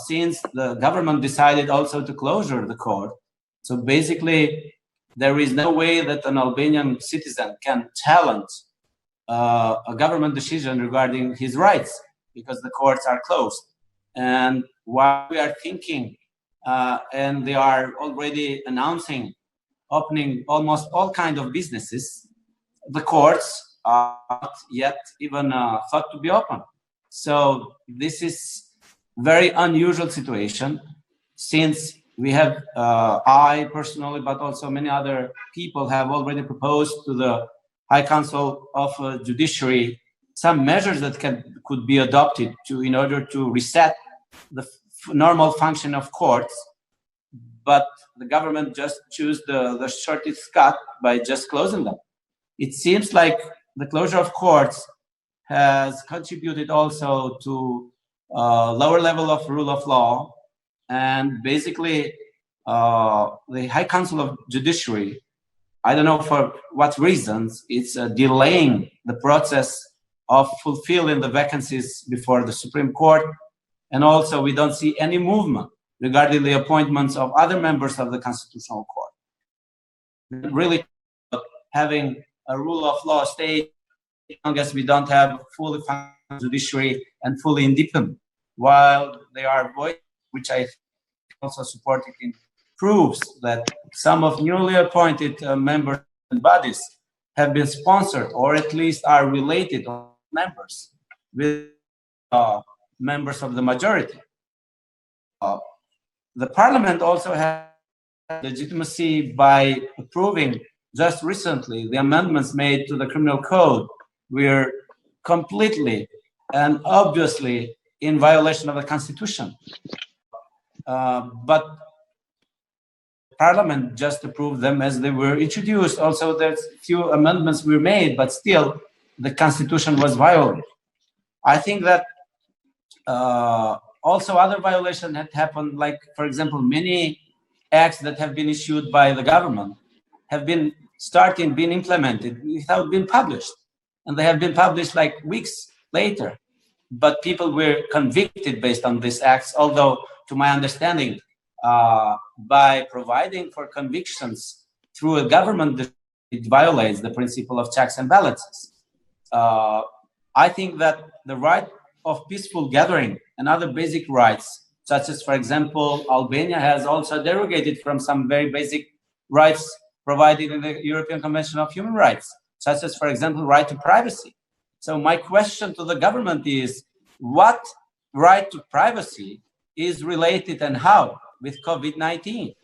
since the government decided also to closure the court, so basically there is no way that an Albanian citizen can challenge a government decision regarding his rights, because the courts are closed. And while we are thinking, and they are already announcing opening almost all kinds of businesses, the courts are not yet even thought to be open. So this is very unusual situation, since we have, I personally, but also many other people have already proposed to the High Council of Judiciary some measures that could be adopted in order to reset the normal function of courts, but the government just chose the shortest cut by just closing them. It seems like the closure of courts has contributed also to lower level of rule of law, and basically the High Council of Judiciary, I don't know for what reasons, it's delaying the process of fulfilling the vacancies before the Supreme Court. And also we don't see any movement regarding the appointments of other members of the Constitutional Court. Really having a rule of law state as long as we don't have fully functional judiciary and fully independent, while they are voices, which I also supported in, proves that some of newly appointed members and bodies have been sponsored, or at least are related members with members of the majority. The parliament also has legitimacy by approving just recently the amendments made to the criminal code were completely and obviously in violation of the Constitution. But Parliament just approved them as they were introduced. Also, there's few amendments were made, but still the Constitution was violated. I think that also other violations had happened, like, for example, many acts that have been issued by the government have been being implemented without being published. And they have been published like weeks later. But people were convicted based on these acts, although, to my understanding, by providing for convictions through a government, it violates the principle of checks and balances. I think that the right of peaceful gathering and other basic rights, such as, for example, Albania has also derogated from some very basic rights provided in the European Convention of Human Rights. such as, for example, right to privacy. So my question to the government is, what right to privacy is related and how with COVID-19?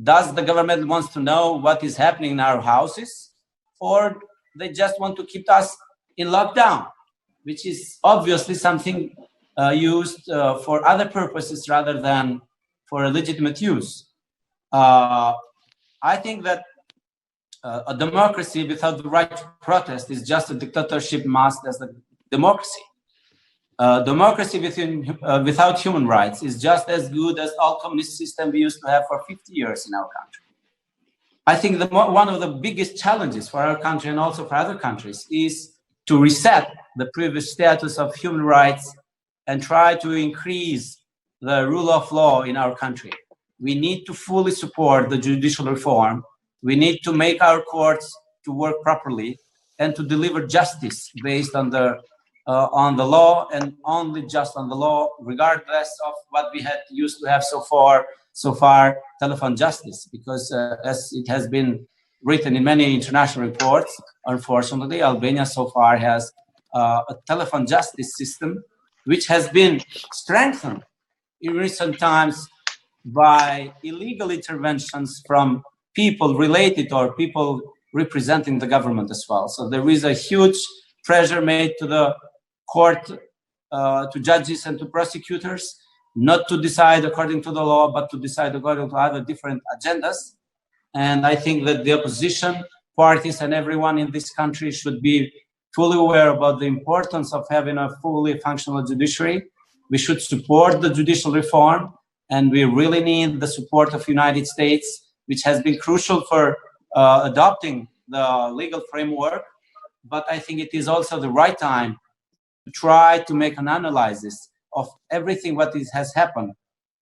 Does the government wants to know what is happening in our houses, or they just want to keep us in lockdown, which is obviously something used for other purposes rather than for a legitimate use? I think that a democracy without the right to protest is just a dictatorship masked as a democracy. Democracy without human rights is just as good as all communist system we used to have for 50 years in our country. I think one of the biggest challenges for our country and also for other countries is to reset the previous status of human rights and try to increase the rule of law in our country. We need to fully support the judicial reform. We need to make our courts to work properly and to deliver justice based on the law and only just on the law, regardless of what we had used to have so far, telephone justice. Because as it has been written in many international reports, unfortunately, Albania so far has a telephone justice system which has been strengthened in recent times by illegal interventions from people related or people representing the government as well. So there is a huge pressure made to the court, to judges and to prosecutors, not to decide according to the law, but to decide according to other different agendas. And I think that the opposition parties and everyone in this country should be fully aware about the importance of having a fully functional judiciary. We should support the judicial reform, and we really need the support of the United States, which has been crucial for adopting the legal framework. But I think it is also the right time to try to make an analysis of everything what has happened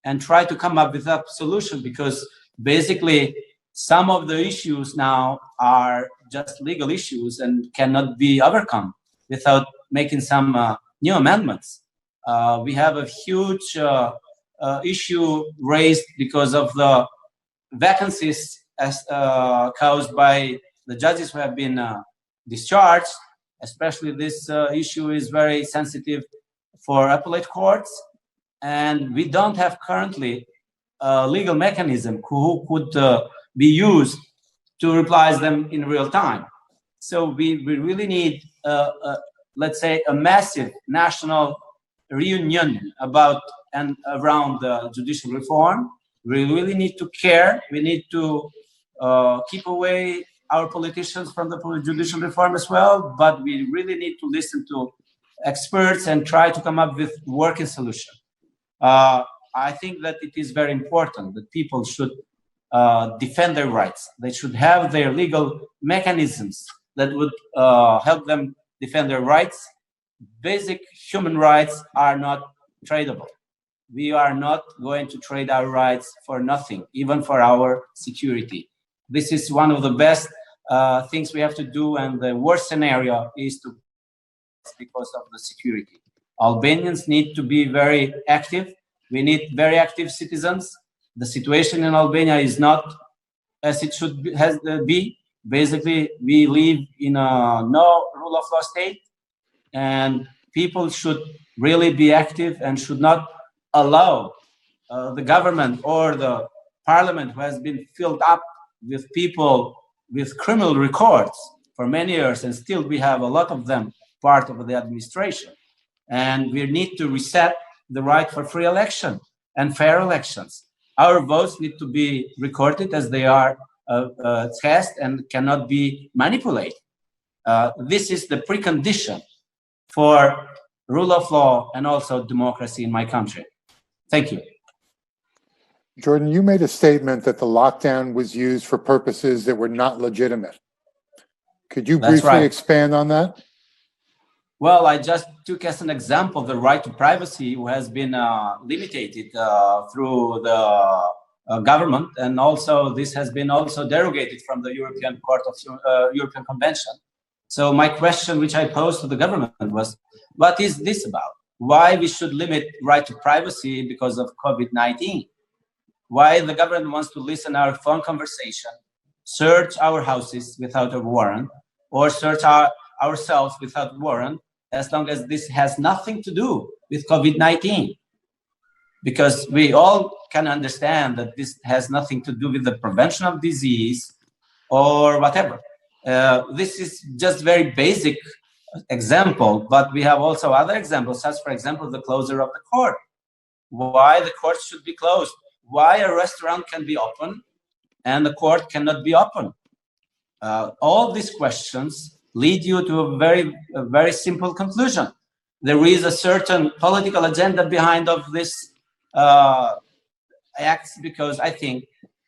and try to come up with a solution, because basically some of the issues now are just legal issues and cannot be overcome without making some new amendments. We have a huge issue raised because of the vacancies as caused by the judges who have been discharged. Especially this issue is very sensitive for appellate courts, and we don't have currently a legal mechanism who could be used to replace them in real time. So we really need, let's say, a massive national reunion about and around the judicial reform. We really need to care. We need to keep away our politicians from the judicial reform as well, but we really need to listen to experts and try to come up with working solution. I think that it is very important that people should defend their rights. They should have their legal mechanisms that would help them defend their rights. Basic human rights are not tradable. We are not going to trade our rights for nothing, even for our security. This is one of the best things we have to do, and the worst scenario is to because of the security. Albanians need to be very active. We need very active citizens. The situation in Albania is not as it should be. Basically, we live in a no rule of law state, and people should really be active and should not allow the government or the parliament, who has been filled up with people with criminal records for many years, and still we have a lot of them part of the administration. And we need to reset the right for free election and fair elections. Our votes need to be recorded as they are cast and cannot be manipulated. This is the precondition for rule of law and also democracy in my country. Thank you. Jordan, you made a statement that the lockdown was used for purposes that were not legitimate. Could you briefly expand on that? Well, I just took as an example the right to privacy, who has been limited through the government, and also this has been also derogated from the European Court of European Convention. So my question, which I posed to the government, was, what is this about? Why we should limit right to privacy because of COVID-19? Why the government wants to listen our phone conversation, search our houses without a warrant, or search ourselves without warrant, as long as this has nothing to do with COVID-19. Because we all can understand that this has nothing to do with the prevention of disease or whatever. This is just very basic example, but we have also other examples, such, for example, the closure of the court. Why the court should be closed? Why a restaurant can be open and the court cannot be open? All these questions lead you to a very simple conclusion. There is a certain political agenda behind of this acts, because I think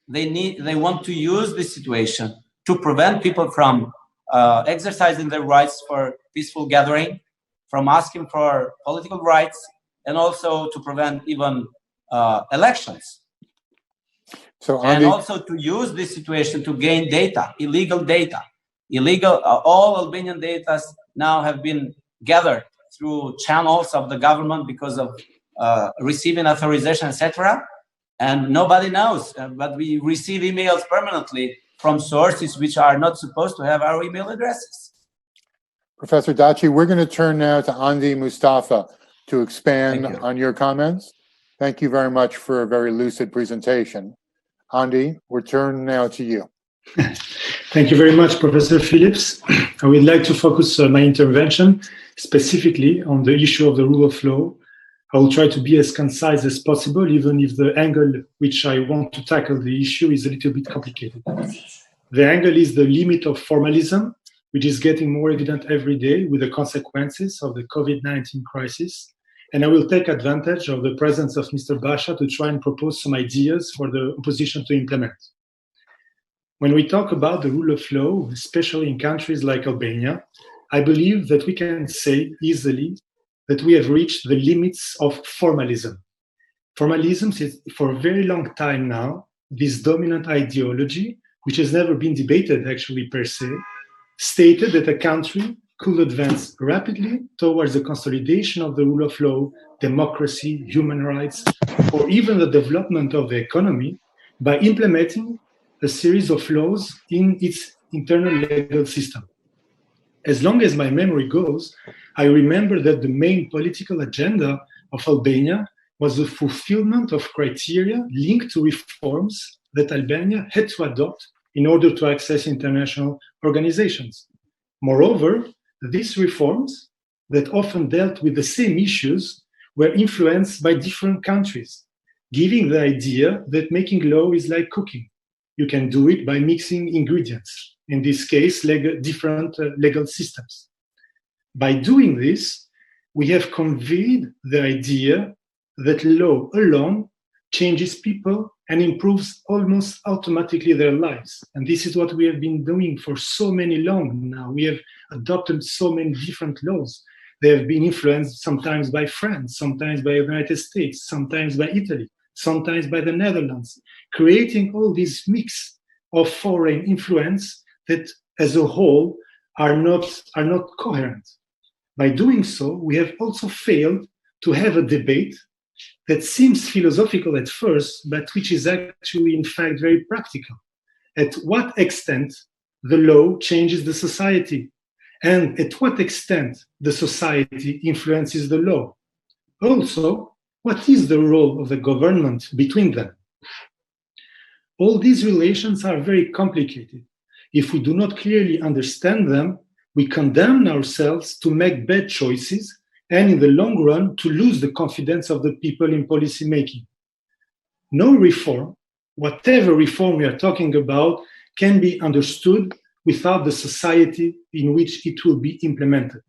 they want to use this situation to prevent people from exercising their rights for peaceful gathering, from asking for political rights, and also to prevent even elections. And also to use this situation to gain data, illegal data. All Albanian data now have been gathered through channels of the government because of receiving authorization, etc. And nobody knows, but we receive emails permanently from sources which are not supposed to have our email addresses. Professor Daci, we're going to turn now to Andi Mustafa to expand on your comments. Thank you very much for a very lucid presentation. Andi, we're turning now to you. Thank you very much, Professor Phillips. I would like to focus my intervention specifically on the issue of the rule of law. I will try to be as concise as possible, even if the angle which I want to tackle the issue is a little bit complicated. The angle is the limit of formalism, which is getting more evident every day with the consequences of the COVID-19 crisis. And I will take advantage of the presence of Mr. Basha to try and propose some ideas for the opposition to implement. When we talk about the rule of law, especially in countries like Albania, I believe that we can say easily that we have reached the limits of formalism. Formalism is, for a very long time now, this dominant ideology, which has never been debated actually per se, stated that a country could advance rapidly towards the consolidation of the rule of law, democracy, human rights, or even the development of the economy by implementing a series of laws in its internal legal system. As long as my memory goes, I remember that the main political agenda of Albania was the fulfillment of criteria linked to reforms that Albania had to adopt in order to access international organizations. Moreover, these reforms that often dealt with the same issues were influenced by different countries, giving the idea that making law is like cooking. You can do it by mixing ingredients, in this case, different legal systems. By doing this, we have conveyed the idea that law alone changes people and improves almost automatically their lives. And this is what we have been doing for so many long now. We have adopted so many different laws. They have been influenced sometimes by France, sometimes by the United States, sometimes by Italy, sometimes by the Netherlands, creating all this mix of foreign influence that as a whole are not coherent. By doing so, we have also failed to have a debate that seems philosophical at first, but which is actually, in fact, very practical. At what extent the law changes the society, and at what extent the society influences the law. Also, what is the role of the government between them? All these relations are very complicated. If we do not clearly understand them, we condemn ourselves to make bad choices and in the long run to lose the confidence of the people in policy making. No reform, whatever reform we are talking about, can be understood without the society in which it will be implemented.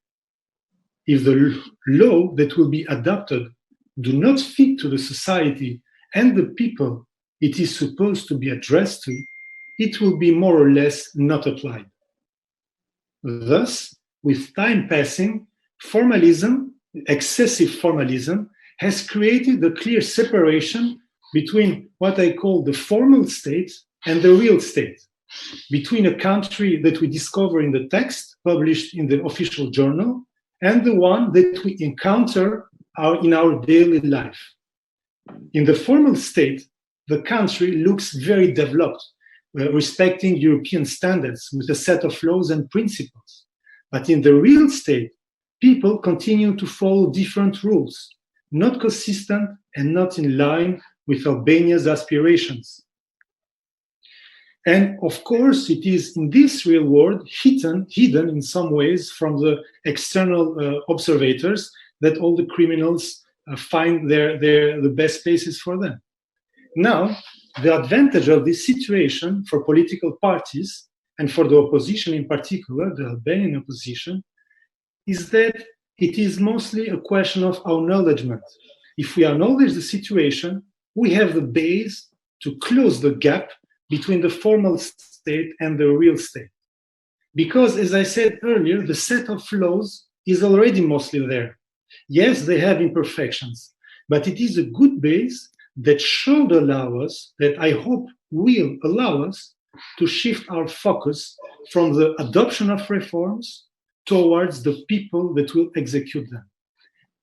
If the law that will be adopted do not fit to the society and the people it is supposed to be addressed to, it will be more or less not applied. Thus, with time passing, formalism, excessive formalism, has created a clear separation between what I call the formal state and the real state, between a country that we discover in the text published in the official journal and the one that we encounter in our daily life. In the formal state, the country looks very developed, respecting European standards with a set of laws and principles. But in the real state, people continue to follow different rules, not consistent and not in line with Albania's aspirations. And of course, it is in this real world, hidden in some ways from the external observators, that all the criminals find the best places for them. Now, the advantage of this situation for political parties and for the opposition in particular, the Albanian opposition, is that it is mostly a question of acknowledgement. If we acknowledge the situation, we have the base to close the gap between the formal state and the real state. Because, as I said earlier, the set of laws is already mostly there. Yes, they have imperfections, but it is a good base that should allow us, that I hope will allow us to shift our focus from the adoption of reforms towards the people that will execute them.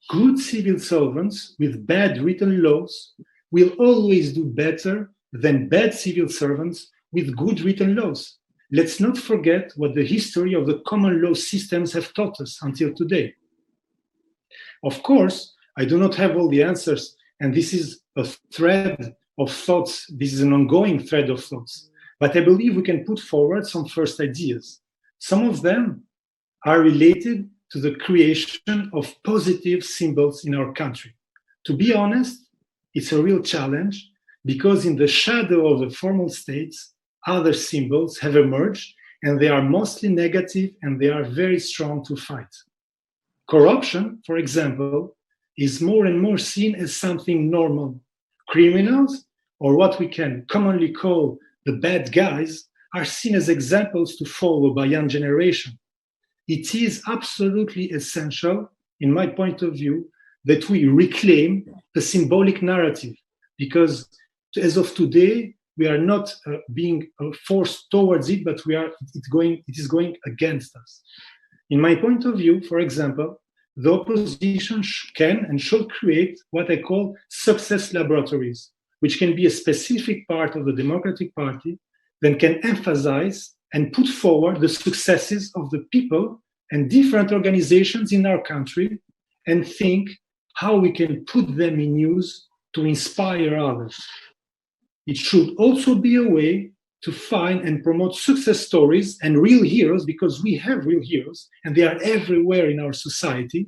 Good civil servants with bad written laws will always do better than bad civil servants with good written laws. Let's not forget what the history of the common law systems have taught us until today. Of course, I do not have all the answers, and this is a thread of thoughts. This is an ongoing thread of thoughts. But I believe we can put forward some first ideas. Some of them are related to the creation of positive symbols in our country. To be honest, it's a real challenge, because in the shadow of the formal states, other symbols have emerged, and they are mostly negative, and they are very strong to fight. Corruption, for example, is more and more seen as something normal. Criminals, or what we can commonly call the bad guys, are seen as examples to follow by young generation. It is absolutely essential, in my point of view, that we reclaim the symbolic narrative, because as of today, we are not being forced towards it, but it is going against us. In my point of view, for example, the opposition can and should create what I call success laboratories, which can be a specific part of the Democratic Party that can emphasize and put forward the successes of the people and different organizations in our country, and think how we can put them in use to inspire others. It should also be a way to find and promote success stories and real heroes, because we have real heroes and they are everywhere in our society,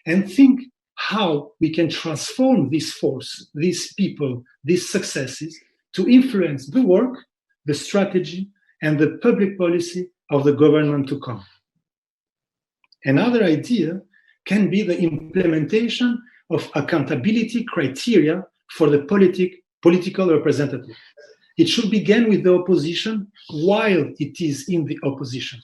and think how we can transform this force, these people, these successes, to influence the work, the strategy, and the public policy of the government to come. Another idea can be the implementation of accountability criteria for the political representative. It should begin with the opposition while it is in the opposition.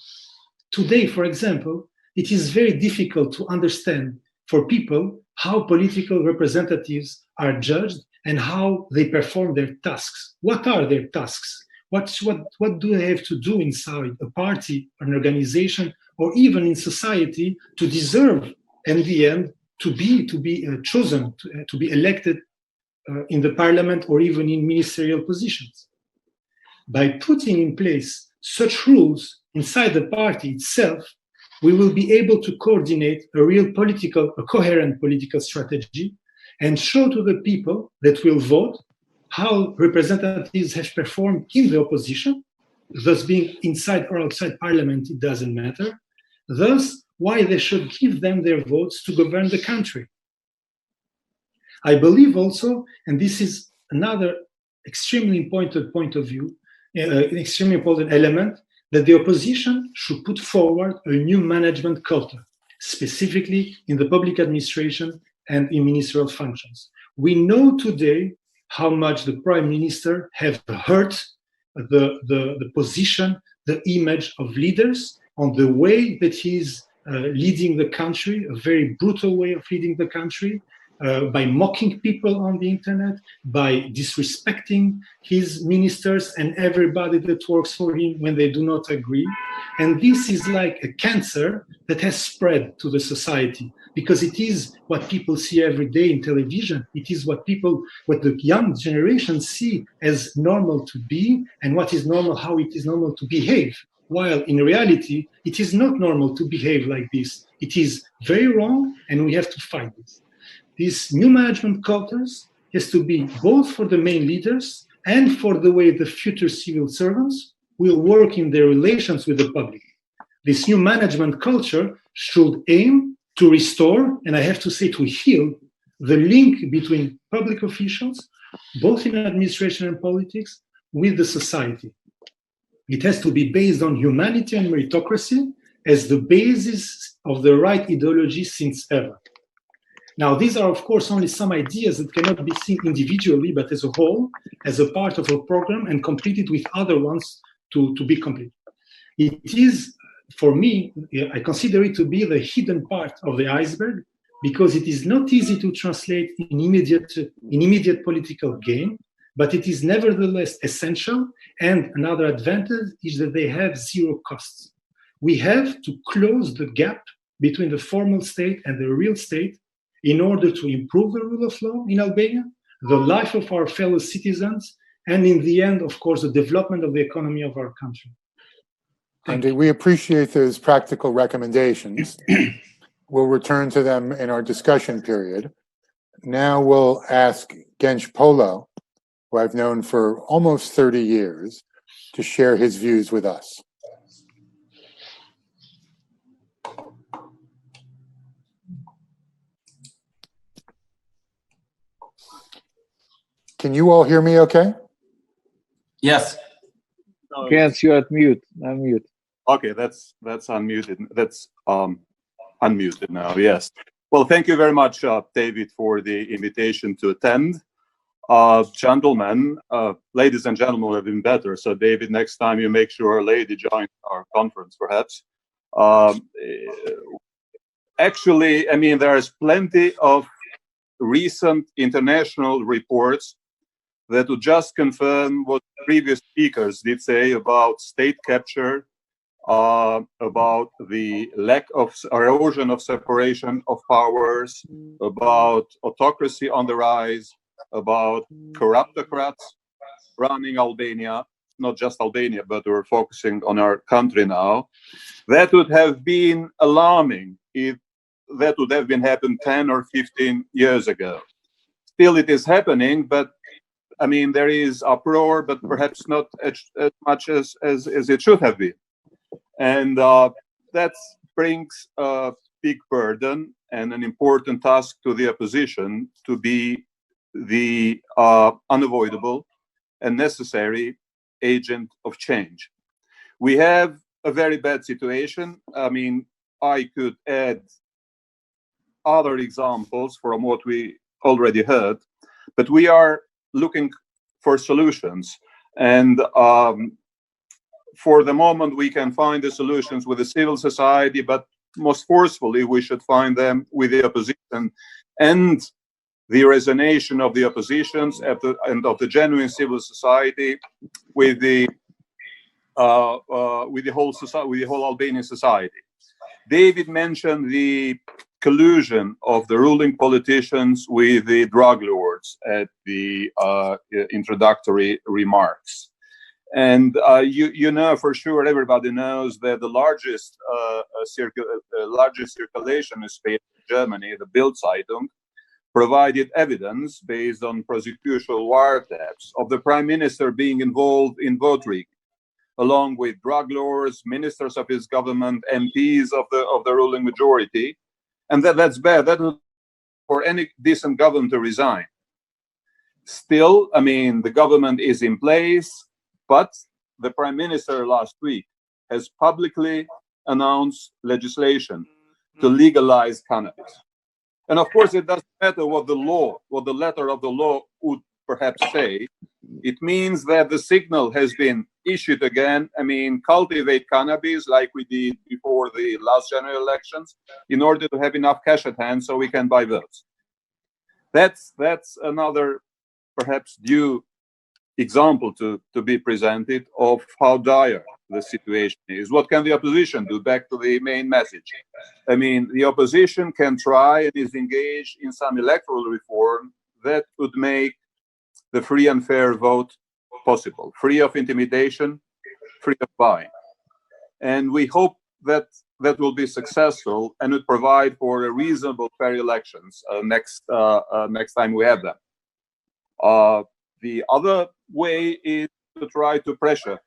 Today, for example, it is very difficult to understand for people how political representatives are judged and how they perform their tasks. What are their tasks? What do they have to do inside a party, an organization, or even in society to deserve, in the end, to be chosen, to be elected in the parliament or even in ministerial positions? By putting in place such rules inside the party itself, we will be able to coordinate a coherent political strategy and show to the people that will vote how representatives have performed in the opposition, thus being inside or outside parliament, it doesn't matter, thus why they should give them their votes to govern the country. I believe also, and this is another extremely important point of view, an extremely important element, that the opposition should put forward a new management culture, specifically in the public administration and in ministerial functions. We know today how much the Prime Minister have hurt the position, the image of leaders, on the way that he's leading the country, a very brutal way of leading the country, by mocking people on the internet, by disrespecting his ministers and everybody that works for him when they do not agree. And this is like a cancer that has spread to the society, because it is what people see every day in television. It is what the young generation see as normal to be, and what is normal, how it is normal to behave. While in reality, it is not normal to behave like this. It is very wrong, and we have to fight this. These new management cultures has to be both for the main leaders and for the way the future civil servants will work in their relations with the public. This new management culture should aim to restore, and I have to say to heal, the link between public officials, both in administration and politics, with the society. It has to be based on humanity and meritocracy as the basis of the right ideology since ever. Now, these are, of course, only some ideas that cannot be seen individually, but as a whole, as a part of a program, and completed with other ones to be complete. It is, for me, I consider it to be the hidden part of the iceberg, because it is not easy to translate in immediate political gain, but it is nevertheless essential. And another advantage is that they have zero costs. We have to close the gap between the formal state and the real state in order to improve the rule of law in Albania, the life of our fellow citizens, and in the end, of course, the development of the economy of our country. Andy, we appreciate those practical recommendations. We'll return to them in our discussion period. Now we'll ask Genç Polo, who I've known for almost 30 years, to share his views with us. Can you all hear me okay? Yes. Genç, you're at mute. Unmute. Okay, that's unmuted. That's unmuted now, yes. Well, thank you very much, David, for the invitation to attend. Gentlemen, ladies and gentlemen would have been better. So, David, next time you make sure a lady joins our conference, perhaps. Actually, I mean, there's plenty of recent international reports that would just confirm what previous speakers did say about state capture, about the lack of erosion of separation of powers, about autocracy on the rise, about corruptocrats running Albania, not just Albania, but we're focusing on our country now. That would have been alarming if that would have been happened 10 or 15 years ago. Still, it is happening, but I mean, there is uproar, but perhaps not as much as it should have been. And that brings a big burden and an important task to the opposition to be the unavoidable and necessary agent of change. We have a very bad situation. I mean, I could add other examples from what we already heard, but we are looking for solutions. And for the moment, we can find the solutions with the civil society, but most forcefully, we should find them with the opposition and the resonation of the oppositions and of the genuine civil society with the whole society, with the whole Albanian society. David mentioned the collusion of the ruling politicians with the drug lords at the introductory remarks. And you know for sure, everybody knows that the largest circulation newspaper in Germany, the Bild Zeitung, provided evidence based on prosecutorial wiretaps of the prime minister being involved in vote rigging, along with drug lords, ministers of his government, MPs of the ruling majority. And that's bad. That would for any decent government to resign. Still, I mean, the government is in place, but the prime minister last week has publicly announced legislation to legalize cannabis. And of course, it doesn't matter what the letter of the law would perhaps say. It means that the signal has been issued again. I mean, cultivate cannabis like we did before the last general elections in order to have enough cash at hand so we can buy votes. That's another perhaps due example to be presented of how dire the situation is. What can the opposition do? Back to the main message. I mean, the opposition can try and is engaged in some electoral reform that would make the free and fair vote possible, free of intimidation, free of buying. And we hope that that will be successful and would provide for a reasonable fair elections next time we have them. The other way is to try to pressure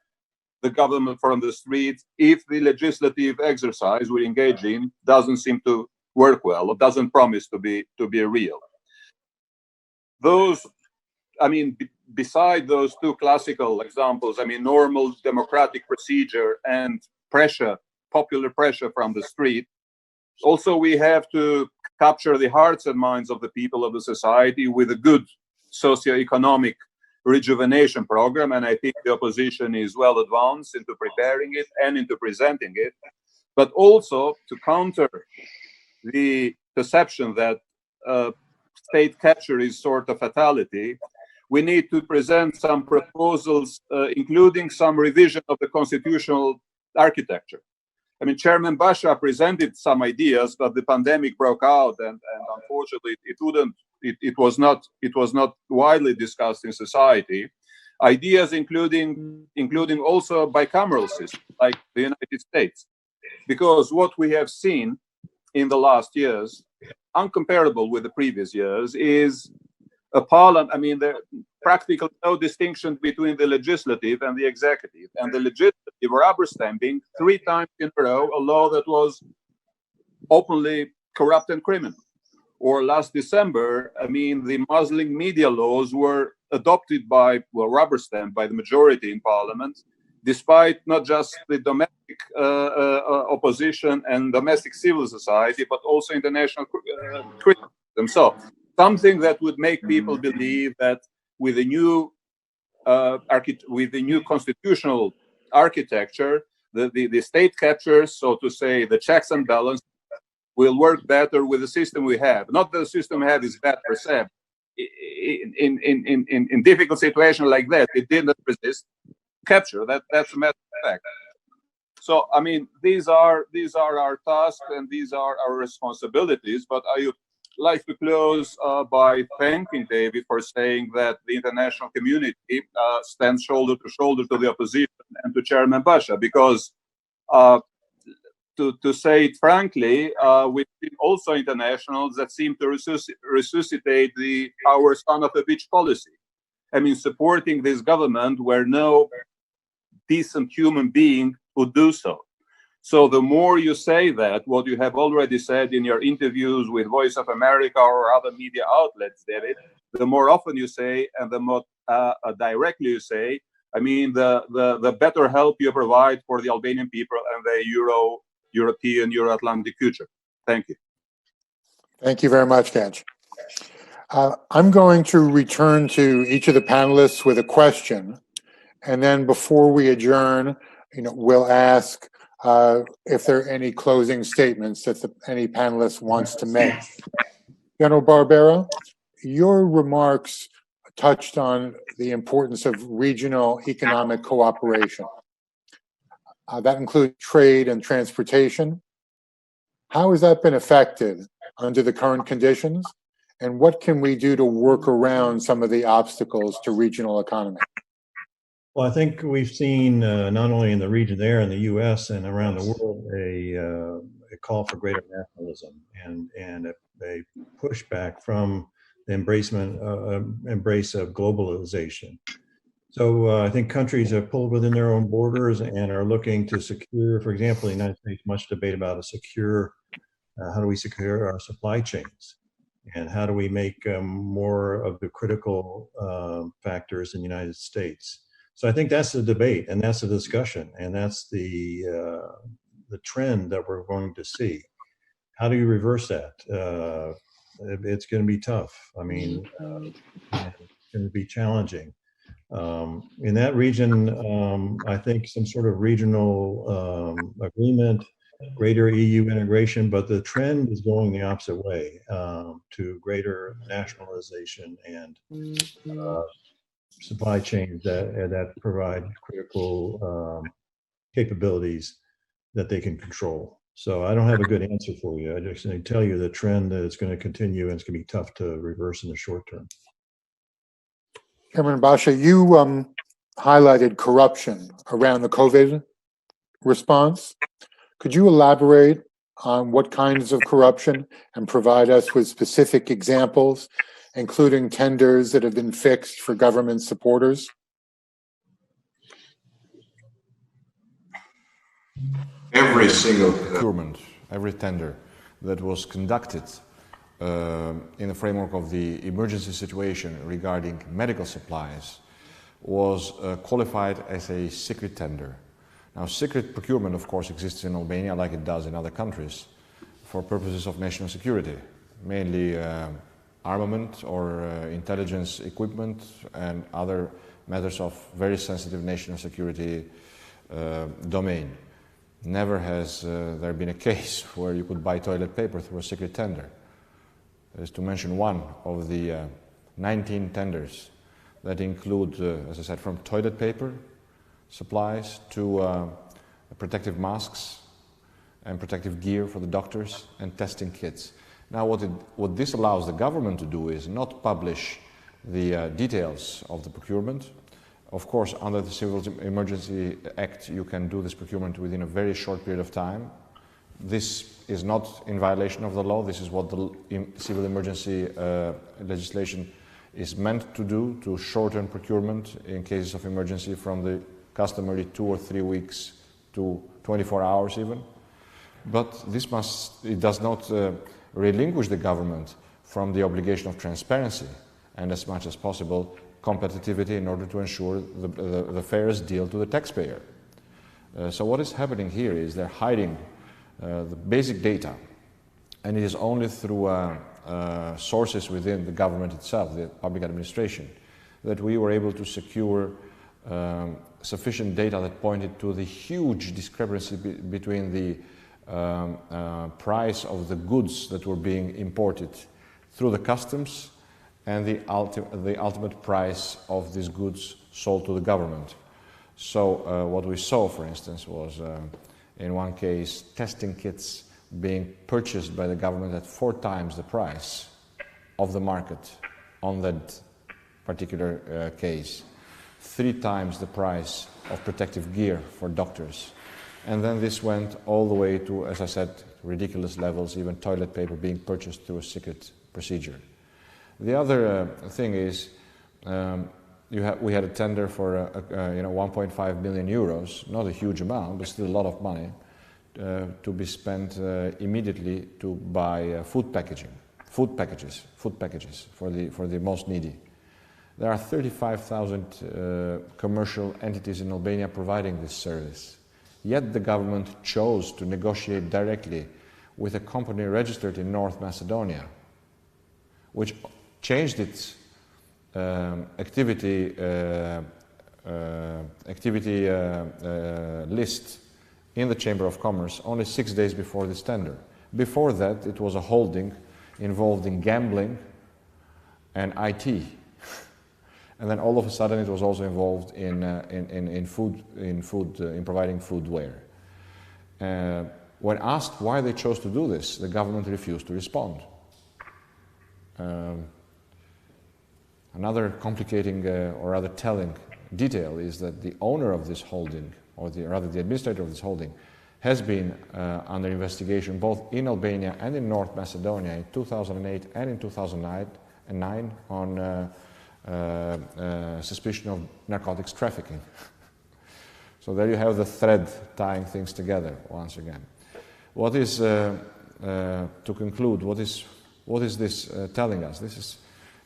the government from the streets if the legislative exercise we engage in doesn't seem to work well or doesn't promise to be real. Those, I mean, beside those two classical examples, I mean, normal democratic procedure and pressure, popular pressure from the street, also we have to capture the hearts and minds of the people of the society with a good socio-economic rejuvenation program, and I think the opposition is well advanced into preparing it and into presenting it, but also to counter the perception that state capture is sort of fatality. We need to present some proposals, including some revision of the constitutional architecture. I mean, Chairman Basha presented some ideas, but the pandemic broke out, and unfortunately, it was not widely discussed in society. Ideas including also bicameral system, like the United States, because what we have seen in the last years, uncomparable with the previous years, is a parliament. I mean, there practically no distinction between the legislative and the executive, and the legislative rubber stamping 3 times in a row a law that was openly corrupt and criminal. Or last December, I mean, the Muslim media laws were adopted by, well, rubber stamped by the majority in parliament, despite not just the domestic opposition and domestic civil society, but also international criticism. So something that would make people believe that with the new constitutional architecture, the state captures, so to say, the checks and balances, will work better with the system we have. Not that the system we have is bad per se. In difficult situations like that, it did not resist capture. That's a matter of fact. So, I mean, these are our tasks and these are our responsibilities. But I would like to close by thanking David for saying that the international community stands shoulder to shoulder to the opposition and to Chairman Basha, because to say it frankly, we've seen also internationals that seem to resuscitate the our son of a bitch policy. I mean, supporting this government where no decent human being would do so. So the more you say that, what you have already said in your interviews with Voice of America or other media outlets, David, the more often you say and the more directly you say, I mean, the better help you provide for the Albanian people and the European, Euro-Atlantic future. Thank you. Thank you very much, Ganj. I'm going to return to each of the panelists with a question, and then before we adjourn, we'll ask if there are any closing statements that any panelist wants to make. General Barbera, your remarks touched on the importance of regional economic cooperation. That includes trade and transportation. How has that been affected under the current conditions? And what can we do to work around some of the obstacles to regional economy? Well, I think we've seen not only in the region there in the U.S. and around the world a call for greater nationalism and a pushback from the embrace of globalization. So I think countries have pulled within their own borders and are looking to secure, for example, the United States, much debate about how do we secure our supply chains? And how do we make more of the critical factors in the United States? So I think that's the debate and that's the discussion and that's the trend that we're going to see. How do you reverse that? It's going to be tough. I mean, it's going to be challenging. In that region, I think some sort of regional agreement greater EU integration, but the trend is going the opposite way, to greater nationalization and supply chains that provide critical capabilities that they can control. So I don't have a good answer for you. I just can tell you the trend that it's going to continue and it's going to be tough to reverse in the short term. Chairman Basha, you highlighted corruption around the COVID response. Could you elaborate on what kinds of corruption and provide us with specific examples, including tenders that have been fixed for government supporters? Every single procurement, every tender that was conducted in the framework of the emergency situation regarding medical supplies was qualified as a secret tender. Now, secret procurement, of course, exists in Albania like it does in other countries for purposes of national security, mainly armament or intelligence equipment and other matters of very sensitive national security domain. Never has there been a case where you could buy toilet paper through a secret tender. Is to mention one of the 19 tenders that include, as I said, from toilet paper supplies to protective masks and protective gear for the doctors and testing kits. Now what this allows the government to do is not publish the details of the procurement. Of course, under the Civil Emergency Act, you can do this procurement within a very short period of time. This is not in violation of the law. This is what the civil emergency legislation is meant to do, to shorten procurement in cases of emergency from the customary 2 or 3 weeks to 24 hours even. But this it does not relinquish the government from the obligation of transparency and, as much as possible, competitivity in order to ensure the fairest deal to the taxpayer. So what is happening here is they're hiding the basic data, and it is only through sources within the government itself, the public administration, that we were able to secure sufficient data that pointed to the huge discrepancy between the price of the goods that were being imported through the customs and the ultimate price of these goods sold to the government. So what we saw, for instance, was in one case testing kits being purchased by the government at 4 times the price of the market on that particular case, 3 times the price of protective gear for doctors. And then this went all the way to, as I said, ridiculous levels, even toilet paper being purchased through a secret procedure. The other thing is, we had a tender for 1.5 million euros, not a huge amount, but still a lot of money, to be spent immediately to buy food packages for the most needy. There are 35,000 commercial entities in Albania providing this service. Yet the government chose to negotiate directly with a company registered in North Macedonia, which changed its activity list in the Chamber of Commerce only 6 days before this tender. Before that, it was a holding involved in gambling and IT. And then all of a sudden, it was also involved in providing foodware. When asked why they chose to do this, the government refused to respond. Another complicating or rather telling detail is that the owner of this holding, or rather the administrator of this holding, has been under investigation both in Albania and in North Macedonia in 2008 and in 2009 on suspicion of narcotics trafficking. So there you have the thread tying things together once again. What is, to conclude, what is this telling us? This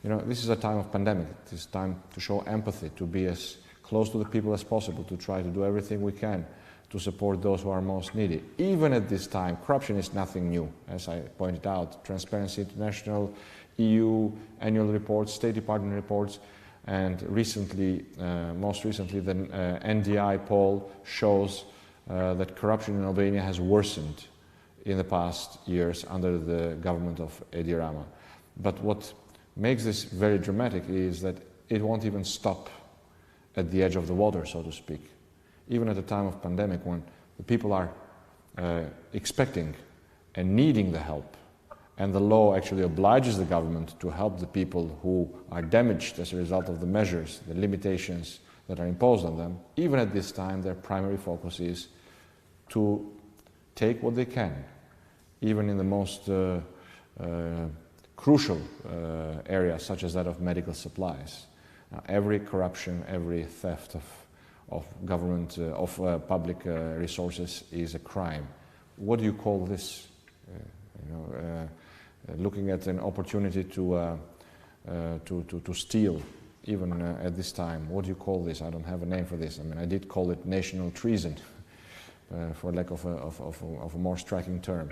is a time of pandemic. It is time to show empathy, to be as close to the people as possible, to try to do everything we can to support those who are most needy. Even at this time, corruption is nothing new. As I pointed out, Transparency International, EU annual reports, State Department reports, and recently, most recently, the NDI poll shows that corruption in Albania has worsened in the past years under the government of Edi Rama. But what makes this very dramatic is that it won't even stop at the edge of the water, so to speak. Even at a time of pandemic, when the people are expecting and needing the help, and the law actually obliges the government to help the people who are damaged as a result of the measures, the limitations that are imposed on them, even at this time their primary focus is to take what they can, even in the most crucial areas such as that of medical supplies. Now, every corruption, every theft of government, public resources is a crime. What do you call this? Looking at an opportunity to steal, even at this time, what do you call this? I don't have a name for this. I mean, I did call it national treason, for lack of a more striking term.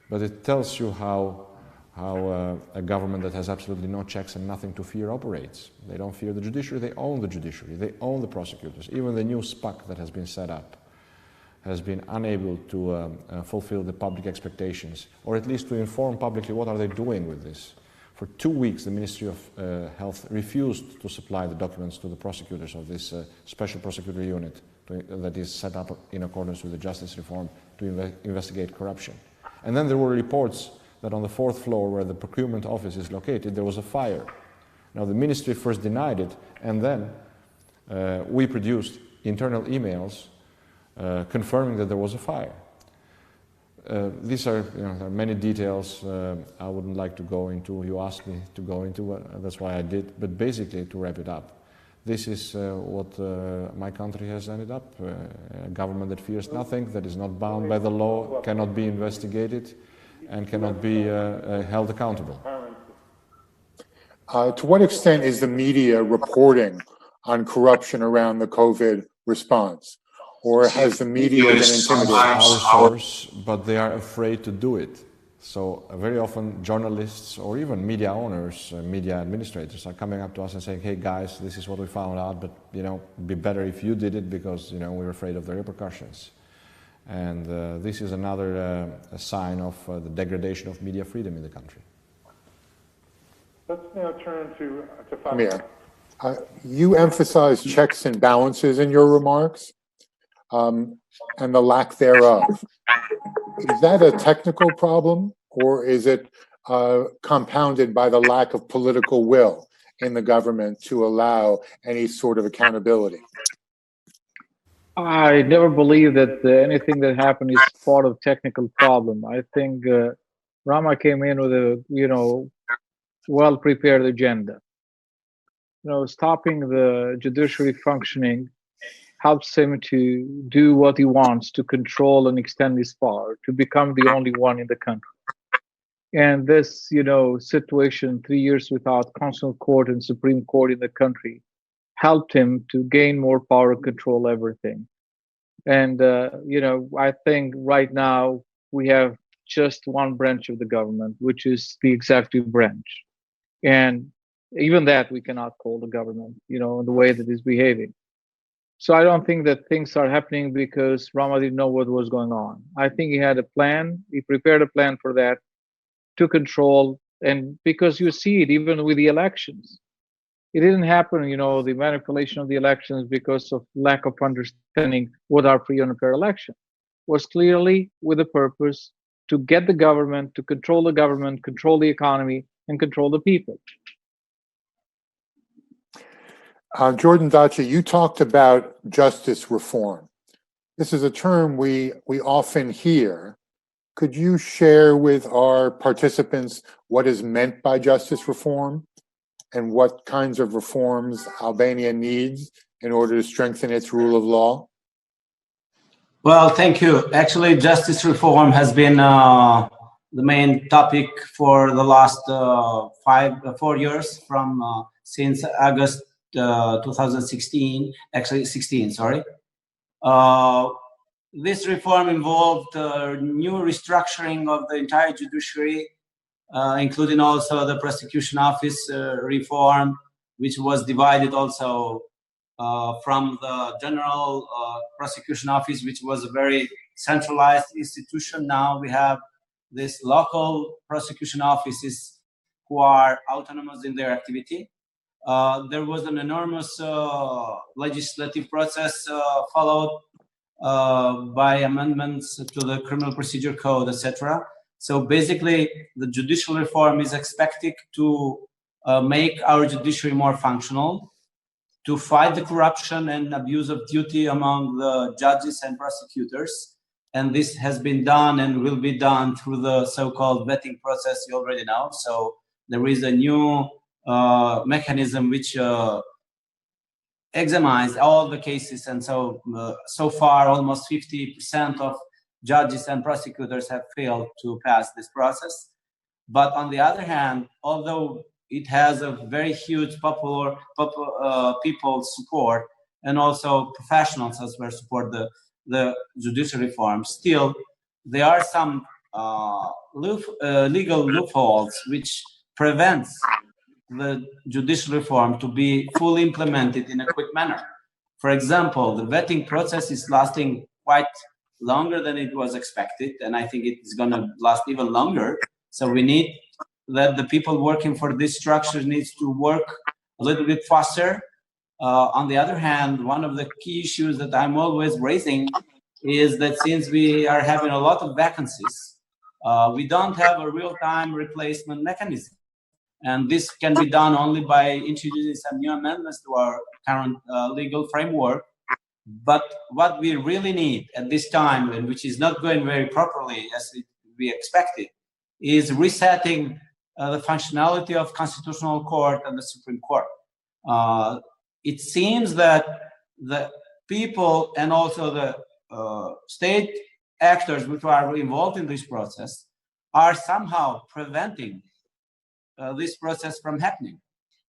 But it tells you how a government that has absolutely no checks and nothing to fear operates. They don't fear the judiciary, they own the judiciary, they own the prosecutors. Even the new SPAC that has been set up has been unable to fulfill the public expectations, or at least to inform publicly what are they doing with this. For 2 weeks, the Ministry of Health refused to supply the documents to the prosecutors of this special prosecutor unit that is set up in accordance with the justice reform to investigate corruption. And then there were reports that on the 4th floor where the procurement office is located, there was a fire. Now the ministry first denied it, and then we produced internal emails confirming that there was a fire. These are, there are many details I wouldn't like to go into. You asked me to go into, that's why I did. But basically, to wrap it up, this is what my country has ended up. A government that fears nothing, that is not bound by the law, cannot be investigated, and cannot be held accountable. To what extent is the media reporting on corruption around the COVID response? Or has the media been intimidated? Our source, but they are afraid to do it. So very often journalists or even media owners, media administrators are coming up to us and saying, hey guys, this is what we found out, but it'd be better if you did it because we're afraid of the repercussions. And this is another sign of the degradation of media freedom in the country. Let's now turn to Fatima. You emphasize checks and balances in your remarks. And the lack thereof. Is that a technical problem, or is it compounded by the lack of political will in the government to allow any sort of accountability? I never believe that anything that happened is part of technical problem. I think Rama came in with a well-prepared agenda. Stopping the judiciary functioning helps him to do what he wants, to control and extend his power, to become the only one in the country. And this, situation, 3 years without Constitutional Court and Supreme Court in the country, helped him to gain more power and control everything. And, I think right now we have just one branch of the government, which is the executive branch. And even that we cannot call the government, in the way that it's behaving. So I don't think that things are happening because Rama didn't know what was going on. I think he had a plan. He prepared a plan for that to control. And because you see it even with the elections, it didn't happen, the manipulation of the elections because of lack of understanding what are free and fair elections. Was clearly with the purpose to get the government, to control the government, control the economy, and control the people. Jordan Daci, you talked about justice reform. This is a term we often hear. Could you share with our participants what is meant by justice reform and what kinds of reforms Albania needs in order to strengthen its rule of law? Well, thank you. Actually, justice reform has been the main topic for the last 4 years since August 2016, actually 16, sorry. This reform involved new restructuring of the entire judiciary, including also the prosecution office reform, which was divided also from the General Prosecution Office, which was a very centralized institution. Now we have these local prosecution offices who are autonomous in their activity. There was an enormous legislative process followed by amendments to the Criminal Procedure Code, etc. So basically, the judicial reform is expected to make our judiciary more functional, to fight the corruption and abuse of duty among the judges and prosecutors. And this has been done and will be done through the so-called vetting process you already know. So there is a new mechanism which examines all the cases. And so, so far, almost 50% of judges and prosecutors have failed to pass this process. But on the other hand, although it has a very huge people support and also professionals as well support the judicial reform, still there are some legal loopholes which prevents the judicial reform to be fully implemented in a quick manner. For example, the vetting process is lasting quite longer than it was expected, and I think it's going to last even longer. So we need that the people working for this structure needs to work a little bit faster. On the other hand, one of the key issues that I'm always raising is that since we are having a lot of vacancies, we don't have a real-time replacement mechanism. And this can be done only by introducing some new amendments to our current legal framework. But what we really need at this time, and which is not going very properly as we expected, is resetting the functionality of Constitutional Court and the Supreme Court. It seems that the people and also the state actors which are involved in this process are somehow preventing this process from happening.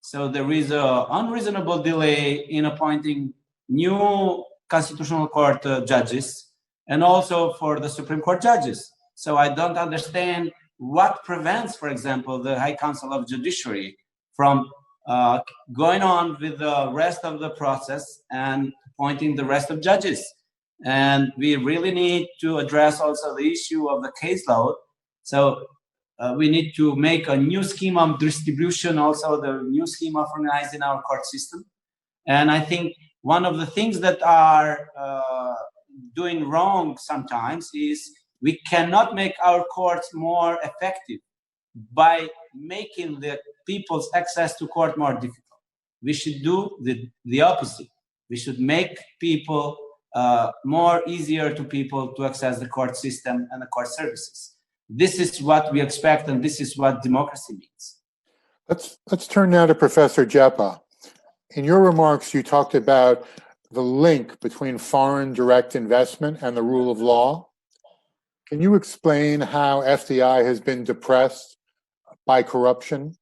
So there is an unreasonable delay in appointing new Constitutional Court judges and also for the Supreme Court judges. So I don't understand what prevents, for example, the High Council of Judiciary from going on with the rest of the process and appointing the rest of judges. And we really need to address also the issue of the caseload. So we need to make a new scheme of distribution, also the new scheme of organizing our court system. And I think one of the things that are doing wrong sometimes is we cannot make our courts more effective by making the people's access to court more difficult. We should do the opposite. We should make people more easier to people to access the court system and the court services. This is what we expect, and this is what democracy means. Let's turn now to Professor Jeppa. In your remarks, you talked about the link between foreign direct investment and the rule of law. Can you explain how FDI has been depressed by corruption?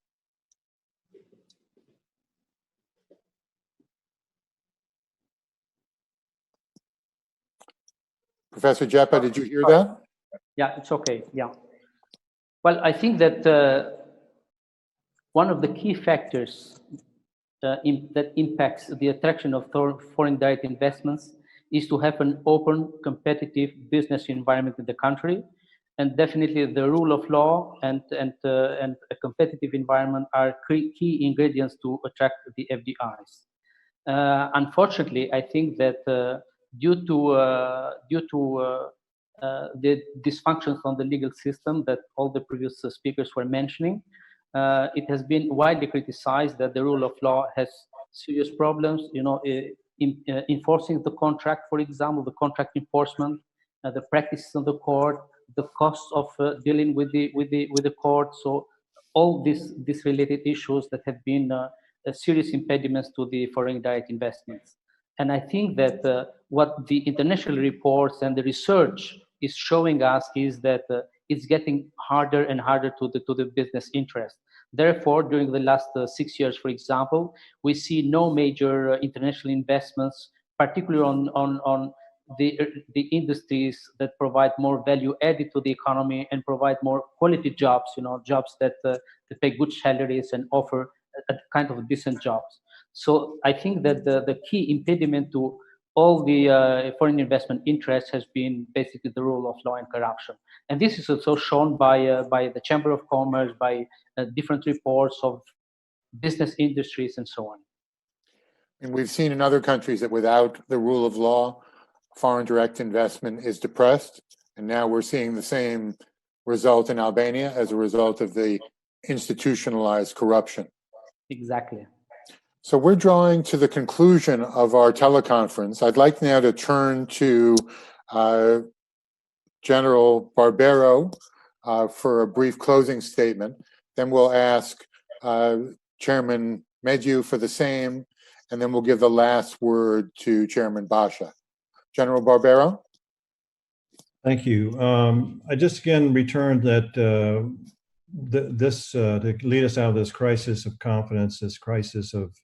Professor Jeppa, did you hear that? Yeah, it's okay. Yeah. Well, I think that one of the key factors that impacts the attraction of foreign direct investments is to have an open, competitive business environment in the country, and definitely the rule of law and a competitive environment are key ingredients to attract the FDIs. Unfortunately, I think that due to the dysfunctions on the legal system that all the previous speakers were mentioning, it has been widely criticized that the rule of law has serious problems, enforcing the contract, for example, the contract enforcement, the practices of the court, the costs of dealing with the court. So all these related issues that have been serious impediments to the foreign direct investments. And I think that what the international reports and the research is showing us is that it's getting harder and harder to the business interest. Therefore, during the last 6 years, for example, we see no major international investments, particularly on the industries that provide more value added to the economy and provide more quality jobs, jobs that pay good salaries and offer a kind of decent jobs. So I think that the key impediment to all the foreign investment interests has been basically the rule of law and corruption. And this is also shown by the Chamber of Commerce, by different reports of business industries and so on. And we've seen in other countries that without the rule of law, foreign direct investment is depressed. And now we're seeing the same result in Albania as a result of the institutionalized corruption. Exactly. So we're drawing to the conclusion of our teleconference. I'd like now to turn to General Barbero for a brief closing statement. Then we'll ask Chairman Mediu for the same, and then we'll give the last word to Chairman Basha. General Barbero? Thank you. I just again returned that to lead us out of this crisis of confidence, this crisis of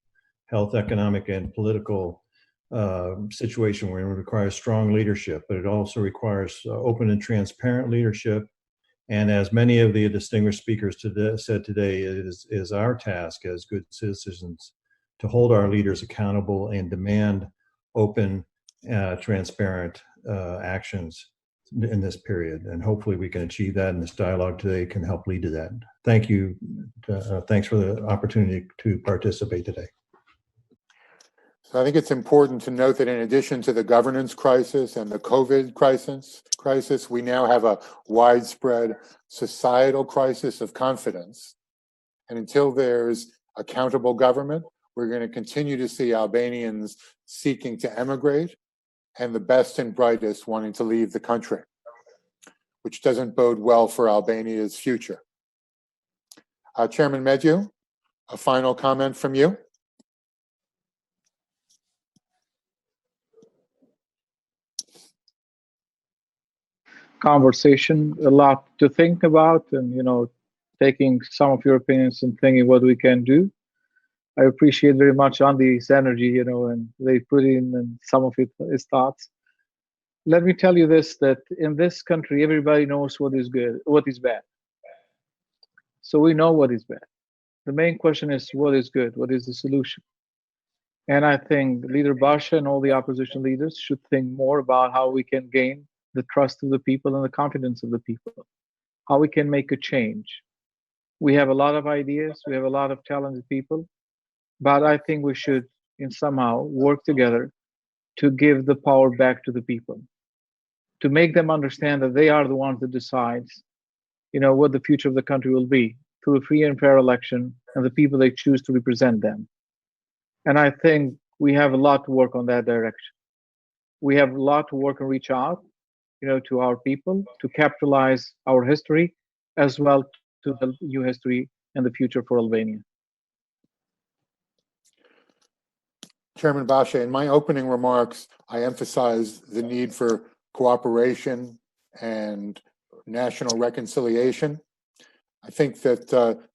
health, economic, and political situation where it requires strong leadership, but it also requires open and transparent leadership. And as many of the distinguished speakers said today, it is our task as good citizens to hold our leaders accountable and demand open, transparent actions in this period. And hopefully we can achieve that, and this dialogue today can help lead to that. Thank you. Thanks for the opportunity to participate today. So I think it's important to note that in addition to the governance crisis and the COVID crisis, we now have a widespread societal crisis of confidence. And until there's accountable government, we're going to continue to see Albanians seeking to emigrate and the best and brightest wanting to leave the country, which doesn't bode well for Albania's future. Chairman Mediu, a final comment from you? Conversation, a lot to think about, and taking some of your opinions and thinking what we can do. I appreciate very much Andy's energy, and they put in and some of his thoughts. Let me tell you this, that in this country, everybody knows what is good, what is bad. So we know what is bad. The main question is what is good, what is the solution? And I think Leader Basha and all the opposition leaders should think more about how we can gain the trust of the people and the confidence of the people, how we can make a change. We have a lot of ideas, we have a lot of talented people, but I think we should somehow work together to give the power back to the people, to make them understand that they are the ones that decides, what the future of the country will be through a free and fair election and the people they choose to represent them. And I think we have a lot to work on that direction. We have a lot to work and reach out, to our people, to capitalize our history, as well to the new history and the future for Albania. Chairman Basha, in my opening remarks, I emphasized the need for cooperation and national reconciliation. I think that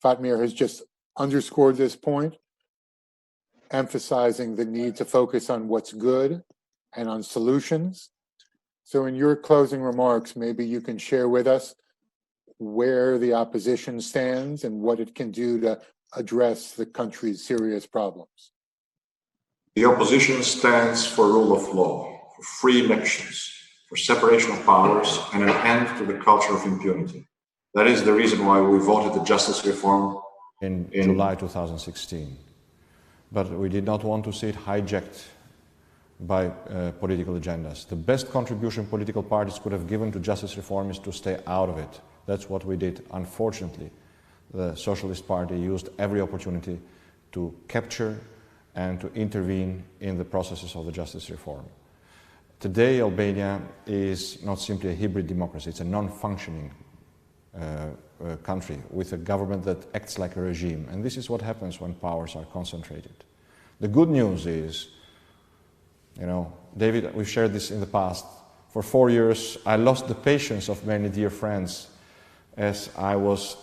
Fatmir has just underscored this point, emphasizing the need to focus on what's good and on solutions. So in your closing remarks, maybe you can share with us where the opposition stands and what it can do to address the country's serious problems. The opposition stands for rule of law, for free elections, for separation of powers, and an end to the culture of impunity. That is the reason why we voted the justice reform in July 2016. But we did not want to see it hijacked by political agendas. The best contribution political parties could have given to justice reform is to stay out of it. That's what we did. Unfortunately, the Socialist Party used every opportunity to capture and to intervene in the processes of the justice reform. Today, Albania is not simply a hybrid democracy, it's a non-functioning country with a government that acts like a regime. And this is what happens when powers are concentrated. The good news is, David, we've shared this in the past. For 4 years, I lost the patience of many dear friends as I was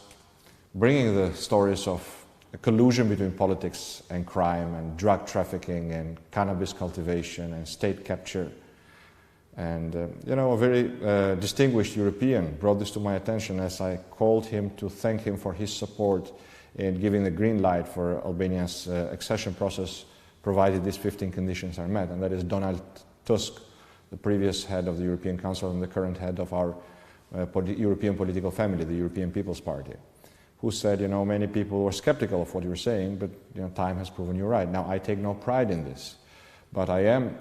bringing the stories of collusion between politics and crime and drug trafficking and cannabis cultivation and state capture. And, a very distinguished European brought this to my attention as I called him to thank him for his support in giving the green light for Albania's accession process provided these 15 conditions are met, and that is Donald Tusk, the previous head of the European Council and the current head of our European political family, the European People's Party, who said, you know, many people were skeptical of what you were saying, but you know, time has proven you right. Now, I take no pride in this, but I am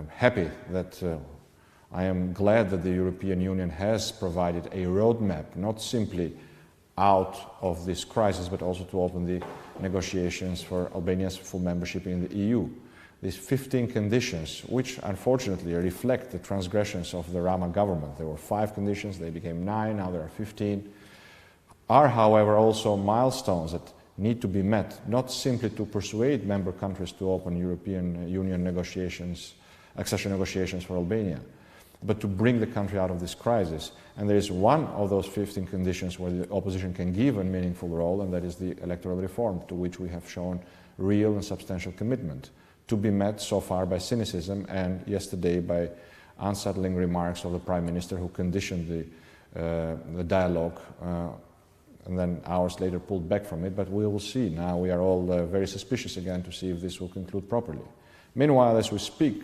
happy that I am glad that the European Union has provided a roadmap, not simply out of this crisis, but also to open the negotiations for Albania's full membership in the EU. These 15 conditions, which unfortunately reflect the transgressions of the Rama government. There were 5 conditions, they became 9, now there are 15, are however also milestones that need to be met, not simply to persuade member countries to open European Union negotiations, accession negotiations for Albania, but to bring the country out of this crisis. And there is one of those 15 conditions where the opposition can give a meaningful role, and that is the electoral reform, to which we have shown real and substantial commitment, to be met so far by cynicism and yesterday by unsettling remarks of the Prime Minister, who conditioned the dialogue and then hours later pulled back from it. But we will see. Now we are all very suspicious again to see if this will conclude properly. Meanwhile, as we speak,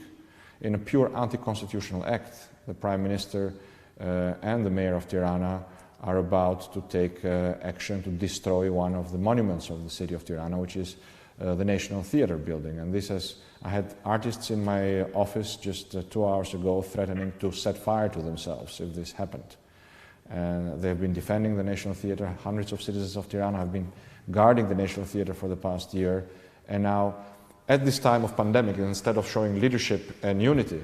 in a pure anti-constitutional act, the Prime Minister and the Mayor of Tirana are about to take action to destroy one of the monuments of the city of Tirana, which is the National Theatre building. And this has, I had artists in my office just 2 hours ago threatening to set fire to themselves if this happened. They've been defending the National Theatre. Hundreds of citizens of Tirana have been guarding the National Theatre for the past year. And now, at this time of pandemic, instead of showing leadership and unity,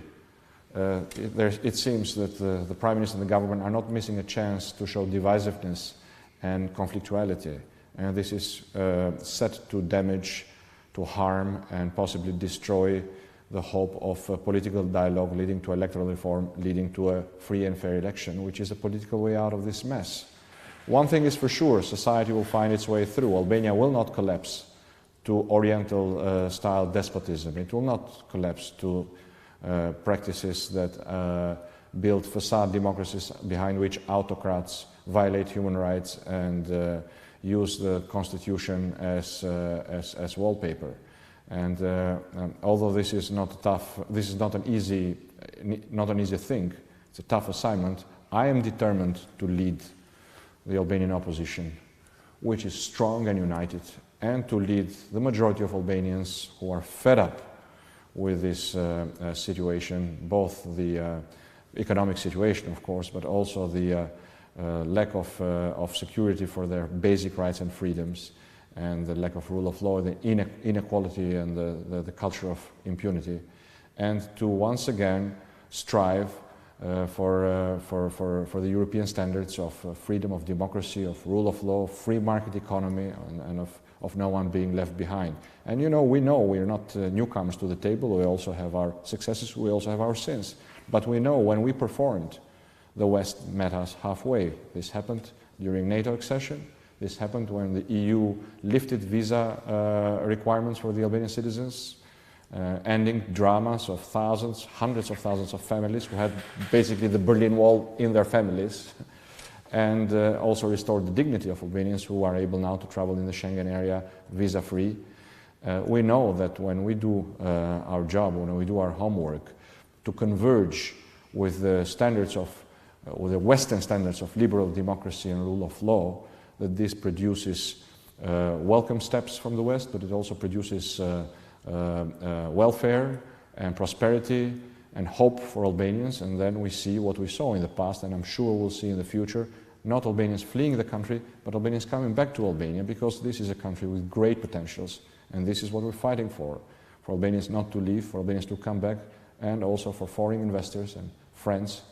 it seems that the Prime Minister and the government are not missing a chance to show divisiveness and conflictuality. And this is set to damage, to harm, and possibly destroy the hope of political dialogue leading to electoral reform, leading to a free and fair election, which is a political way out of this mess. One thing is for sure, society will find its way through. Albania will not collapse to Oriental-style despotism. It will not collapse to practices that build facade democracies behind which autocrats violate human rights and use the constitution as wallpaper. And although this is not tough, this is not an easy thing. It's a tough assignment. I am determined to lead the Albanian opposition, which is strong and united, and to lead the majority of Albanians who are fed up with this situation, both the economic situation, of course, but also the lack of security for their basic rights and freedoms, and the lack of rule of law, the inequality and the culture of impunity, and to once again strive for the European standards of freedom, of democracy, of rule of law, free market economy, and of no one being left behind. And you know, we are not newcomers to the table. We also have our successes, we also have our sins. But we know when we performed, the West met us halfway. This happened during NATO accession. This happened when the EU lifted visa requirements for the Albanian citizens, ending dramas of thousands, hundreds of thousands of families who had basically the Berlin Wall in their families, and also restored the dignity of Albanians who are able now to travel in the Schengen area visa-free. We know that when we do our job, when we do our homework, to converge with the standards of, with the Western standards of liberal democracy and rule of law, that this produces welcome steps from the West, but it also produces welfare and prosperity and hope for Albanians. And then we see what we saw in the past, and I'm sure we'll see in the future, not Albanians fleeing the country, but Albanians coming back to Albania, because this is a country with great potentials, and this is what we're fighting for Albanians not to leave, for Albanians to come back, and also for foreign investors and friends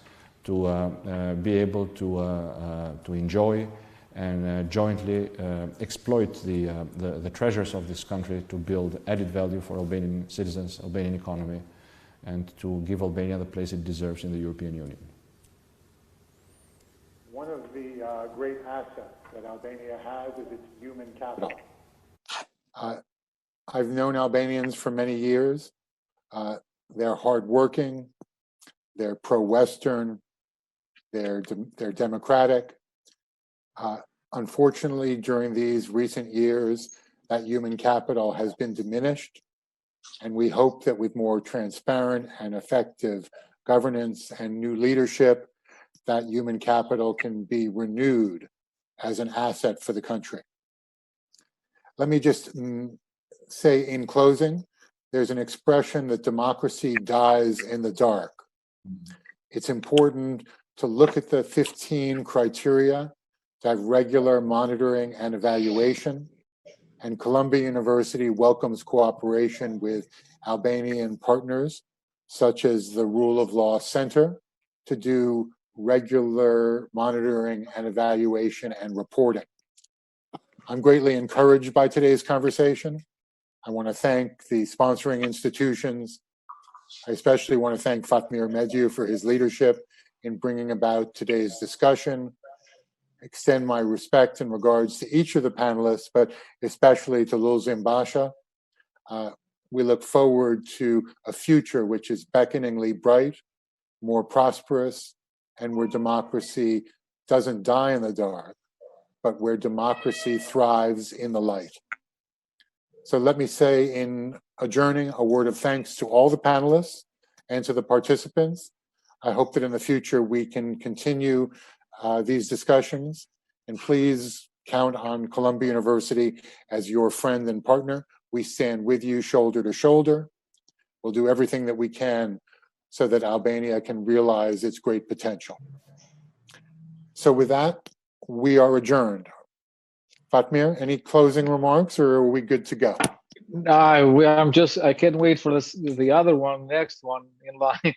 to be able to enjoy and jointly exploit the treasures of this country to build added value for Albanian citizens, Albanian economy, and to give Albania the place it deserves in the European Union. One of the great assets that Albania has is its human capital. I've known Albanians for many years. They're hardworking, they're pro-Western, they're democratic. Unfortunately, during these recent years, that human capital has been diminished, and we hope that with more transparent and effective governance and new leadership, that human capital can be renewed as an asset for the country. Let me just say in closing, there's an expression that democracy dies in the dark. It's important to look at the 15 criteria to have regular monitoring and evaluation. And Columbia University welcomes cooperation with Albanian partners, such as the Rule of Law Center, to do regular monitoring and evaluation and reporting. I'm greatly encouraged by today's conversation. I want to thank the sponsoring institutions. I especially want to thank Fatmir Medju for his leadership in bringing about today's discussion. Extend my respect in regards to each of the panelists, but especially to Lulzim Basha. We look forward to a future which is beckoningly bright, more prosperous, and where democracy doesn't die in the dark, but where democracy thrives in the light. So let me say in adjourning a word of thanks to all the panelists and to the participants. I hope that in the future we can continue these discussions, and please count on Columbia University as your friend and partner. We stand with you shoulder to shoulder. We'll do everything that we can so that Albania can realize its great potential. So with that, we are adjourned. Fatmir, any closing remarks, or are we good to go? I can't wait for the other one, next one in line.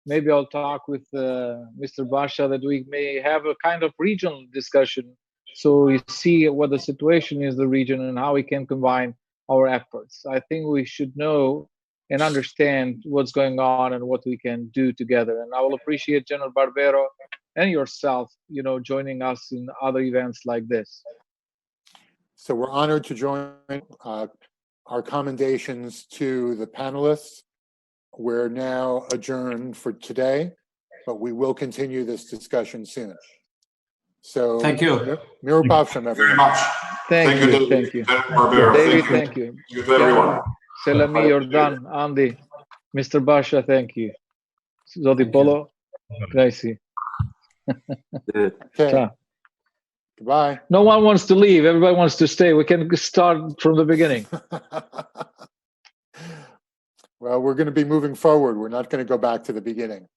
Maybe I'll talk with Mr. Basha that we may have a kind of regional discussion, so we see what the situation is in the region and how we can combine our efforts. I think we should know and understand what's going on and what we can do together. And I will appreciate General Barbero and yourself, joining us in other events like this. So we're honored to join. Our commendations to the panelists. We're now adjourned for today, but we will continue this discussion soon. So thank you. Mir Pavsham, everyone. Very much. Thank you. David, thank you to everyone. Selami, Jordan, Andy, Mr. Basha, thank you. Zodi Polo, grazie. Okay. Goodbye. No one wants to leave. Everybody wants to stay. We can start from the beginning. Well, we're going to be moving forward. We're not going to go back to the beginning.